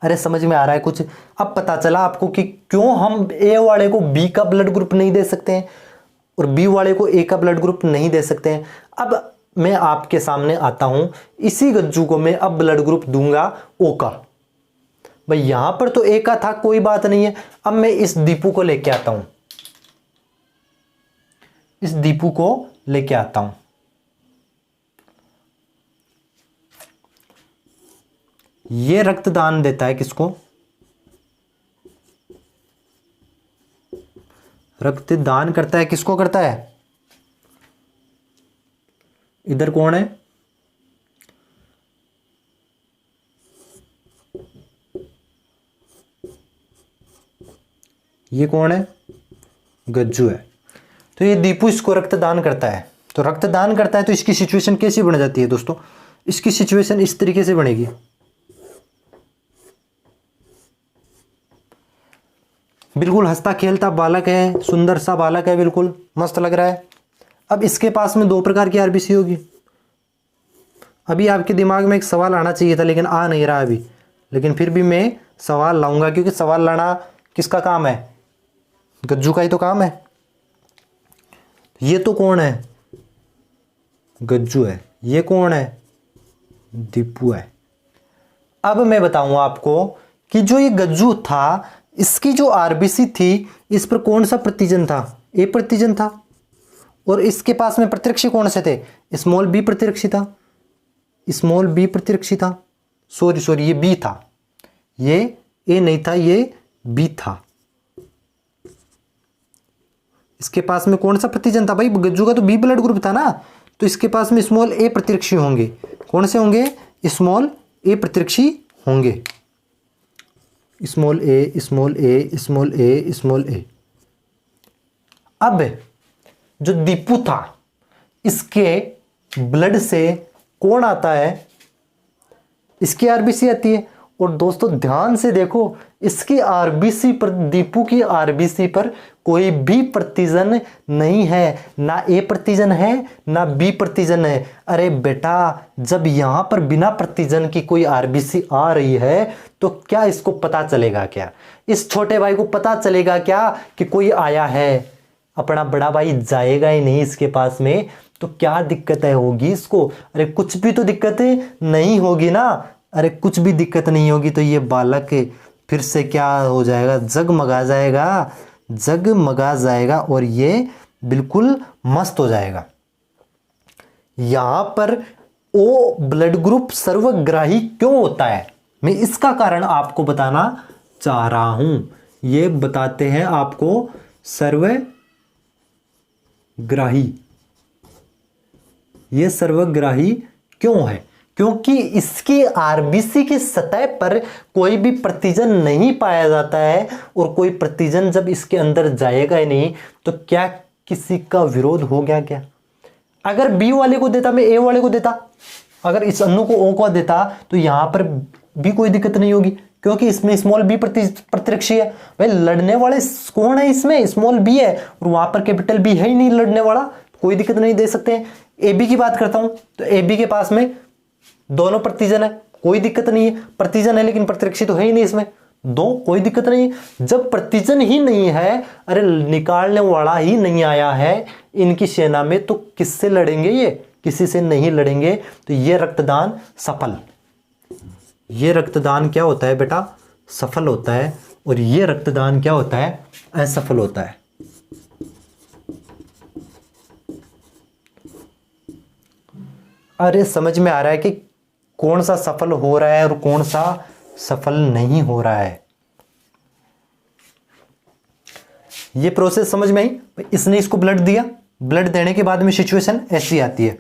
अरे समझ में आ रहा है कुछ? अब पता चला आपको कि क्यों हम ए वाले को बी का ब्लड ग्रुप नहीं दे सकते हैं और बी वाले को ए का ब्लड ग्रुप नहीं दे सकते हैं। अब मैं आपके सामने आता हूं, इसी गज्जू को मैं अब ब्लड ग्रुप दूंगा ओ का। भाई यहां पर तो ए का था, कोई बात नहीं है। अब मैं इस दीपू को लेके आता हूं, इस दीपू को लेके आता हूं। ये रक्तदान देता है किसको? रक्तदान करता है किसको करता है? इधर कौन है? ये कौन है? गज्जू है। तो ये दीपू इसको रक्तदान करता है। तो रक्तदान करता है तो इसकी सिचुएशन कैसी बन जाती है दोस्तों? इसकी सिचुएशन इस तरीके से बनेगी। बिल्कुल हंसता खेलता बालक है, सुंदर सा बालक है, बिल्कुल मस्त लग रहा है। अब इसके पास में दो प्रकार की आरबीसी होगी। अभी आपके दिमाग में एक सवाल आना चाहिए था लेकिन आ नहीं रहा अभी, लेकिन फिर भी मैं सवाल लाऊंगा क्योंकि सवाल लाना किसका काम है? गज्जू का ही तो काम है। ये तो कौन है? गज्जू है। ये कौन है? दीपू है। अब मैं बताऊंगा आपको कि जो ये गज्जू था, इसकी जो आरबीसी थी, इस पर कौन सा प्रतिजन था? ए प्रतिजन था। और इसके पास में प्रतिरक्षी कौन से थे? स्मॉल बी प्रतिरक्षी था। स्मॉल बी प्रतिरक्षी था। सॉरी ये बी था, ये ए नहीं था, ये बी था। इसके पास में कौन सा प्रतिजन था? भाई गज्जू का तो बी ब्लड ग्रुप था ना, तो इसके पास में स्मॉल ए प्रतिरक्षी होंगे। कौन से होंगे? स्मॉल ए प्रतिरक्षी होंगे। स्मॉल ए स्मॉल ए स्मॉल ए स्मॉल ए। अब जो दीपू था, इसके ब्लड से कौन आता है? इसकी आरबीसी आती है। और दोस्तों ध्यान से देखो, इसकी आरबीसी पर, दीपू की आरबीसी पर कोई भी प्रतिजन नहीं है, ना ए प्रतिजन है ना बी प्रतिजन है। अरे बेटा, जब यहां पर बिना प्रतिजन की कोई आरबीसी आ रही है तो क्या इसको पता चलेगा क्या? इस छोटे भाई को पता चलेगा क्या कि कोई आया है? अपना बड़ा भाई जाएगा ही नहीं इसके पास में, तो क्या दिक्कत है होगी इसको? अरे कुछ भी तो दिक्कत नहीं होगी ना। अरे कुछ भी दिक्कत नहीं होगी तो ये बालक फिर से क्या हो जाएगा, जगमगा जाएगा, जगमगा जाएगा और ये बिल्कुल मस्त हो जाएगा। यहां पर ओ ब्लड ग्रुप सर्वग्राही क्यों होता है, मैं इसका कारण आपको बताना चाह रहा हूं। ये बताते हैं आपको, सर्वग्राही, ये सर्वग्राही क्यों है? क्योंकि इसकी आरबीसी की सतह पर कोई भी प्रतिजन नहीं पाया जाता है, और कोई प्रतिजन जब इसके अंदर जाएगा ही नहीं तो क्या किसी का विरोध हो गया क्या? अगर बी वाले को देता, मैं ए वाले को देता, अगर इस अन्नू को ओ को देता तो यहां पर भी कोई दिक्कत नहीं होगी, क्योंकि इसमें स्मॉल बी प्रतिरक्षी है। भाई लड़ने वाले कौन है इसमें? स्मॉल बी है, और वहां पर कैपिटल बी है ही नहीं लड़ने वाला, कोई दिक्कत नहीं दे सकते हैं। ए बी की बात करता हूं तो ए बी के पास में दोनों प्रतिजन है, कोई दिक्कत नहीं है। प्रतिजन है लेकिन प्रतिरक्षी तो है ही नहीं इसमें, दो, कोई दिक्कत नहीं। जब प्रतिजन ही नहीं है, अरे निकालने वाला ही नहीं आया है इनकी सेना में, तो किससे लड़ेंगे ये? किसी से नहीं लड़ेंगे। तो ये रक्तदान सफल, ये रक्तदान क्या होता है बेटा? सफल होता है। और ये रक्तदान क्या होता है? असफल होता है। अरे समझ में आ रहा है कि कौन सा सफल हो रहा है और कौन सा सफल नहीं हो रहा है? ये प्रोसेस समझ में आई? इसने इसको ब्लड दिया, ब्लड देने के बाद में सिचुएशन ऐसी आती है,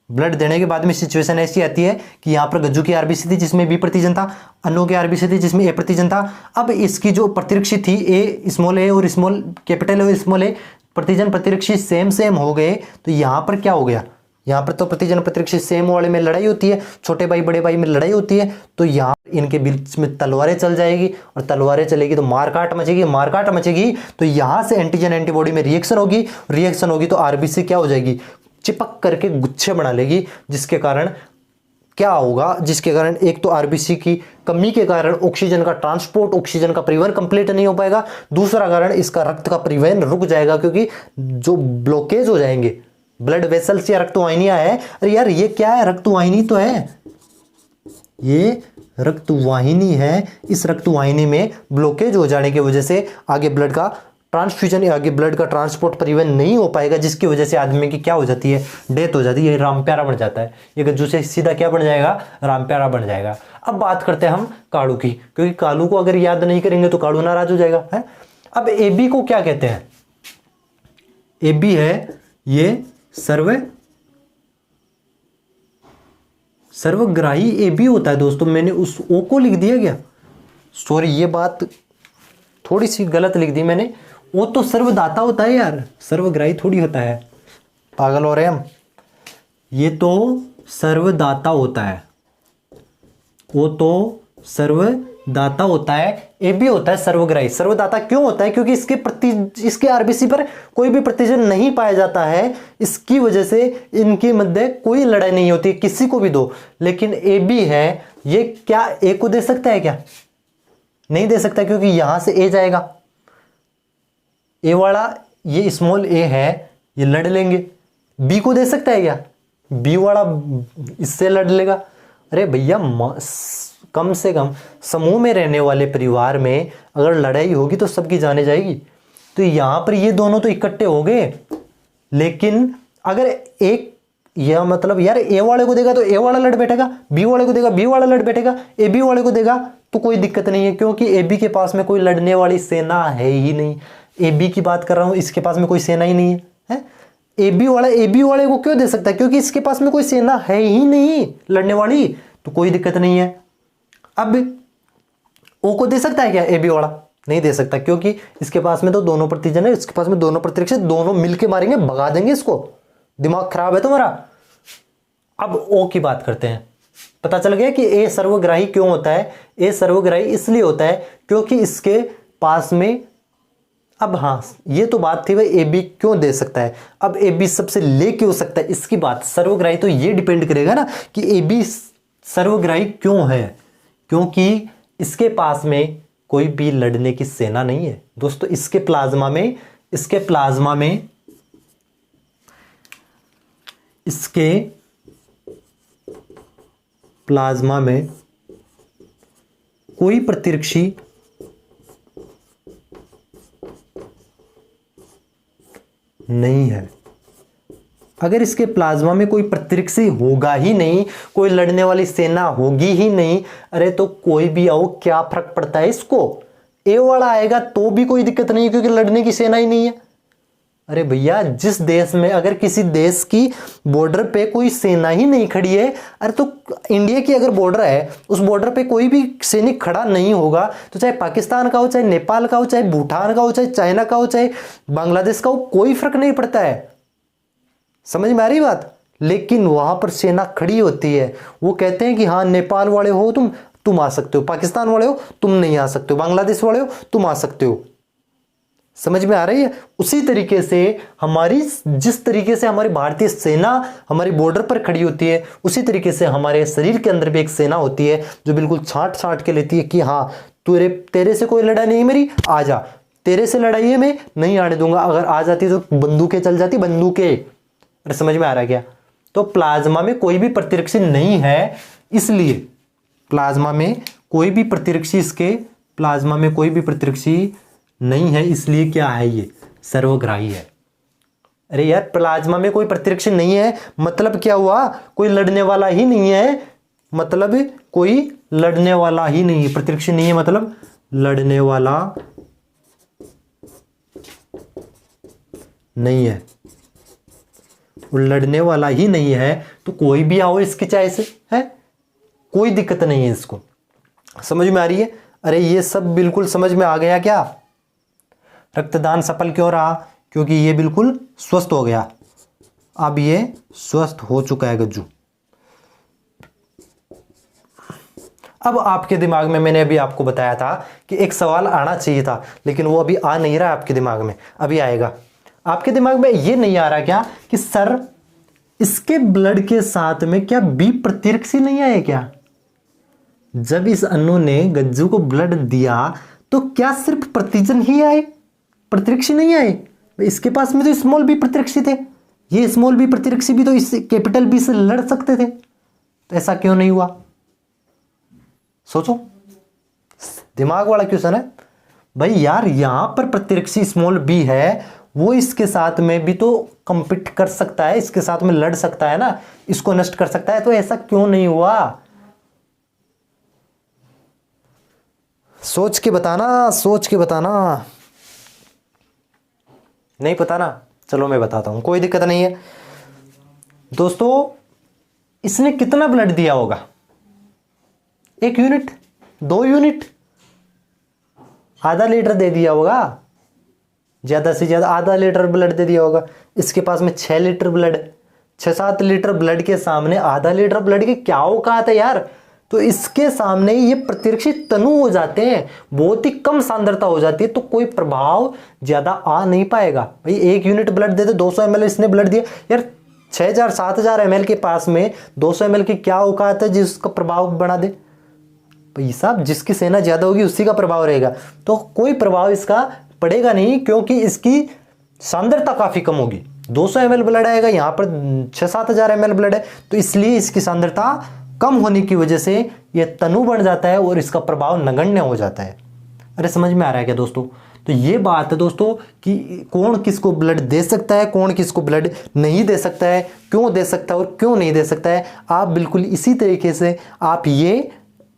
ब्लड देने के बाद में सिचुएशन ऐसी आती है कि यहां पर गज्जू की आरबीसी थी जिसमें बी प्रतिजन था, अनु की आरबीसी थी जिसमें ए प्रतिजन था। अब इसकी जो प्रतिरक्षी थी, ए स्मॉल ए और small capital A small A, प्रतिजन प्रतिरक्षी सेम सेम हो गए। तो यहां पर क्या हो गया? यहां पर तो प्रतिजन प्रतिरक्षी सेम वाले में लड़ाई होती है, छोटे भाई बड़े भाई में लड़ाई होती है, तो यहां इनके बीच में तलवारें चल जाएगी, और तलवारें चलेगी तो मारकाट मचेगी, मारकाट मचेगी तो यहां से एंटीजन एंटीबॉडी में रिएक्शन होगी, रिएक्शन होगी तो आरबीसी क्या हो जाएगी? चिपक करके गुच्छे बना लेगी, जिसके कारण क्या होगा? जिसके कारण एक तो आरबीसी की कमी के कारण ऑक्सीजन का ट्रांसपोर्ट, ऑक्सीजन का परिवहन कंप्लीट नहीं हो पाएगा। दूसरा कारण, इसका रक्त का परिवहन रुक जाएगा, क्योंकि जो ब्लॉकेज हो जाएंगे ब्लड वेसल्स या रक्तवाहिनियां है। अरे यार ये क्या है? रक्तवाहिनी तो है, ये रक्तवाहिनी है। इस रक्तवाहिनी में ब्लॉकेज हो जाने की वजह से आगे ब्लड का ट्रांसफ्यूजन, आगे ब्लड का ट्रांसपोर्ट परिवहन नहीं हो पाएगा, जिसकी वजह से आदमी की क्या हो जाती है? डेथ हो जाती है। ये राम प्यारा बन जाता है, ये गज्जू से सीधा क्या बन जाएगा? राम प्यारा बन जाएगा। अब बात करते हैं हम कालू की, क्योंकि कालू को अगर याद नहीं करेंगे तो कालू नाराज हो जाएगा है। अब ए बी को क्या कहते हैं? ए बी है ये सर्वग्राही ए बी होता है। दोस्तों मैंने उस ओ को लिख दिया क्या? सॉरी, ये बात थोड़ी सी गलत लिख दी मैंने। वो तो सर्वदाता होता है यार, सर्वग्राही थोड़ी होता है, पागल हो रहे हम। ये तो सर्वदाता होता है, वो तो सर्वदाता होता है। ए बी होता है सर्वग्राही। सर्वदाता क्यों होता है? क्योंकि इसके आरबीसी पर कोई भी प्रतिजन नहीं पाया जाता है, इसकी वजह से इनके मध्य कोई लड़ाई नहीं होती, किसी को भी दो। लेकिन ए बी है, ये क्या ए को दे सकता है क्या? नहीं दे सकता, क्योंकि यहां से ए जाएगा, ए वाला ये स्मॉल ए है, ये लड़ लेंगे। बी को दे सकता है क्या? बी वाला इससे लड़ लेगा। अरे भैया कम से कम समूह में रहने वाले परिवार में अगर लड़ाई होगी तो सबकी जाने जाएगी। तो यहां पर ये दोनों तो इकट्ठे हो गए, लेकिन अगर एक, यह मतलब यार ए वाले को देगा तो ए वाला लड़ बैठेगा, बी वाले को देगा बी वाला लड़ बैठेगा, ए बी वाले को देगा तो कोई दिक्कत नहीं है, क्योंकि ए बी के पास में कोई लड़ने वाली सेना है ही नहीं। ए बी की बात कर रहा हूं, इसके पास में कोई सेना ही नहीं है। ए बी वाले को क्यों दे सकता है? क्योंकि इसके पास में कोई सेना है ही नहीं लड़ने वाली, तो कोई दिक्कत नहीं है। अब ओ को दे सकता है क्या ए बी वाला? नहीं दे सकता, क्योंकि इसके पास में तो दोनों प्रतिजन है, इसके पास में दोनों प्रतिरक्षी, दोनों मिलके मारेंगे, भगा देंगे इसको। दिमाग खराब है तुम्हारा। अब ओ की बात करते हैं। पता चल गया कि ए सर्वग्राही क्यों होता है। ए सर्वग्राही इसलिए होता है क्योंकि इसके पास में, अब हाँ ये तो बात थी भाई ए बी क्यों दे सकता है, अब ए बी सबसे ले क्यों सकता है इसकी बात। सर्वग्राही तो ये डिपेंड करेगा ना कि ए बी सर्वग्राही क्यों है, क्योंकि इसके पास में कोई भी लड़ने की सेना नहीं है दोस्तों। इसके प्लाज्मा में कोई प्रतिरक्षी नहीं है। अगर इसके प्लाज्मा में कोई प्रतिरक्षी होगा ही नहीं, कोई लड़ने वाली सेना होगी ही नहीं, अरे तो कोई भी आओ क्या फर्क पड़ता है इसको। ए वाला आएगा तो भी कोई दिक्कत नहीं क्योंकि लड़ने की सेना ही नहीं है। अरे भैया जिस देश में अगर किसी देश की बॉर्डर पे कोई सेना ही नहीं खड़ी है, अरे तो इंडिया की अगर बॉर्डर है उस बॉर्डर पे कोई भी सैनिक खड़ा नहीं होगा तो चाहे पाकिस्तान का हो, चाहे नेपाल का हो, चाहे भूटान का हो, चाहे चाइना का हो, चाहे बांग्लादेश का हो, कोई फर्क नहीं पड़ता है। समझ में आ रही बात। लेकिन वहां पर सेना खड़ी होती है, वो कहते हैं कि हाँ नेपाल वाले हो तुम आ सकते हो, पाकिस्तान वाले हो तुम नहीं आ सकते हो, बांग्लादेश वाले हो तुम आ सकते हो। समझ में आ रही है। उसी तरीके से जिस तरीके से हमारी भारतीय सेना हमारी बॉर्डर पर खड़ी होती है, उसी तरीके से हमारे शरीर के अंदर भी एक सेना होती है जो बिल्कुल छांट के लेती है कि हाँ तेरे से कोई लड़ाई नहीं मेरी, आ जा, तेरे से लड़ाई है मैं नहीं आने दूंगा। अगर आ जाती तो बंदूकें चल जाती, बंदूकें। अरे समझ में आ रहा है क्या। तो प्लाज्मा में कोई भी प्रतिरक्षी नहीं है, इसलिए प्लाज्मा में कोई भी प्रतिरक्षी नहीं है, इसलिए क्या है ये सर्वग्राही है। अरे यार प्लाज्मा में कोई प्रतिरक्षी नहीं है मतलब क्या हुआ, कोई लड़ने वाला ही नहीं है, मतलब कोई लड़ने वाला ही नहीं है। प्रतिरक्षी नहीं है मतलब लड़ने वाला नहीं है, लड़ने वाला ही नहीं है तो कोई भी आओ इसकी चाय से है, कोई दिक्कत नहीं है इसको। समझ में आ रही है। अरे ये सब बिल्कुल समझ में आ गया क्या। रक्तदान सफल क्यों रहा, क्योंकि ये बिल्कुल स्वस्थ हो गया। अब ये स्वस्थ हो चुका है गज्जू। अब आपके दिमाग में मैंने अभी आपको बताया था कि एक सवाल आना चाहिए था, लेकिन वो अभी आ नहीं रहा आपके दिमाग में, अभी आएगा। आपके दिमाग में ये नहीं आ रहा क्या कि सर इसके ब्लड के साथ में क्या बी प्रतिरक्षी नहीं आए क्या। जब इस अनु ने गज्जू को ब्लड दिया तो क्या सिर्फ प्रतिजन ही आए, प्रतिरक्षी नहीं आए। इसके पास में तो स्मॉल बी प्रतिरक्षी थे, ये स्मॉल बी प्रतिरक्षी भी तो इस कैपिटल बी से लड़ सकते थे, तो ऐसा क्यों नहीं हुआ। सोचो, दिमाग वाला क्वेश्चन है भाई। यार यहां पर प्रतिरक्षी स्मॉल बी है, वो इसके साथ में भी तो कंपीट कर सकता है, इसके साथ में लड़ सकता है ना, इसको नष्ट कर सकता है, तो ऐसा क्यों नहीं हुआ। सोच के बताना। नहीं पता ना, चलो मैं बताता हूं, कोई दिक्कत नहीं है। दोस्तों इसने कितना ब्लड दिया होगा, 1 यूनिट, 2 यूनिट, आधा लीटर दे दिया होगा, ज्यादा से ज्यादा आधा लीटर ब्लड दे दिया होगा। इसके पास में 6 लीटर ब्लड, 6-7 लीटर ब्लड के सामने आधा लीटर ब्लड की क्या औकात है यार। तो इसके सामने ये प्रतिरक्षी तनु हो जाते हैं, बहुत ही कम सांद्रता हो जाती है, तो कोई प्रभाव ज्यादा आ नहीं पाएगा। भाई 1 यूनिट ब्लड दे दे, 200 ml इसने ब्लड दिया यार, 6000-7000 ml के पास में 200 ml की क्या औकात है जिसका प्रभाव बढ़ा दे। भाई साहब जिसकी सेना ज्यादा होगी उसी का प्रभाव रहेगा, तो कोई प्रभाव इसका पड़ेगा नहीं, क्योंकि इसकी सांद्रता काफी कम होगी। 200 ml ब्लड आएगा, यहाँ पर 6-7 ml ब्लड है, तो इसलिए इसकी सांद्रता कम होने की वजह से यह तनु बन जाता है और इसका प्रभाव नगण्य हो जाता है। अरे समझ में आ रहा है क्या दोस्तों। तो ये बात है दोस्तों कि कौन किसको ब्लड दे सकता है, कौन किसको ब्लड नहीं दे सकता है, क्यों दे सकता है और क्यों नहीं दे सकता है। आप बिल्कुल इसी तरीके से आप ये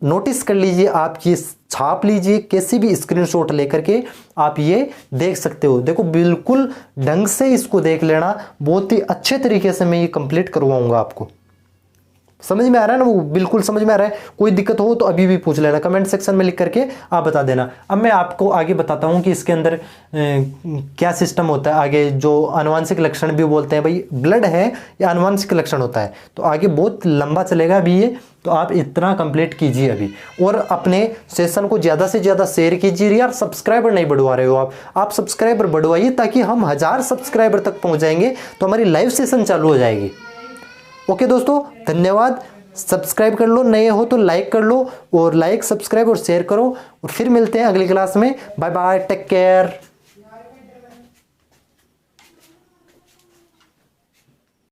नोटिस कर लीजिए, आप ये छाप लीजिए, कैसी भी स्क्रीनशॉट लेकर के आप ये देख सकते हो। देखो बिल्कुल ढंग से इसको देख लेना, बहुत ही अच्छे तरीके से मैं ये कंप्लीट करवाऊंगा आपको। समझ में आ रहा है ना, वो बिल्कुल समझ में आ रहा है। कोई दिक्कत हो तो अभी भी पूछ लेना, कमेंट सेक्शन में लिख करके आप बता देना। अब मैं आपको आगे बताता हूँ कि इसके अंदर क्या सिस्टम होता है। आगे जो आनुवंशिक लक्षण भी बोलते हैं, भाई ब्लड है या आनुवंशिक लक्षण होता है, तो आगे बहुत लंबा चलेगा अभी ये, तो आप इतना कंप्लीट कीजिए अभी, और अपने सेशन को ज़्यादा से ज़्यादा शेयर कीजिए। यार सब्सक्राइबर नहीं बढ़वा रहे हो आप सब्सक्राइबर बढ़वाइए, ताकि हम 1000 सब्सक्राइबर तक पहुंच जाएंगे तो हमारी लाइव सेशन चालू हो जाएगी। ओके दोस्तों, धन्यवाद। सब्सक्राइब कर लो, नए हो तो लाइक कर लो, और लाइक सब्सक्राइब और शेयर करो, और फिर मिलते हैं अगली क्लास में। Bye bye, take care.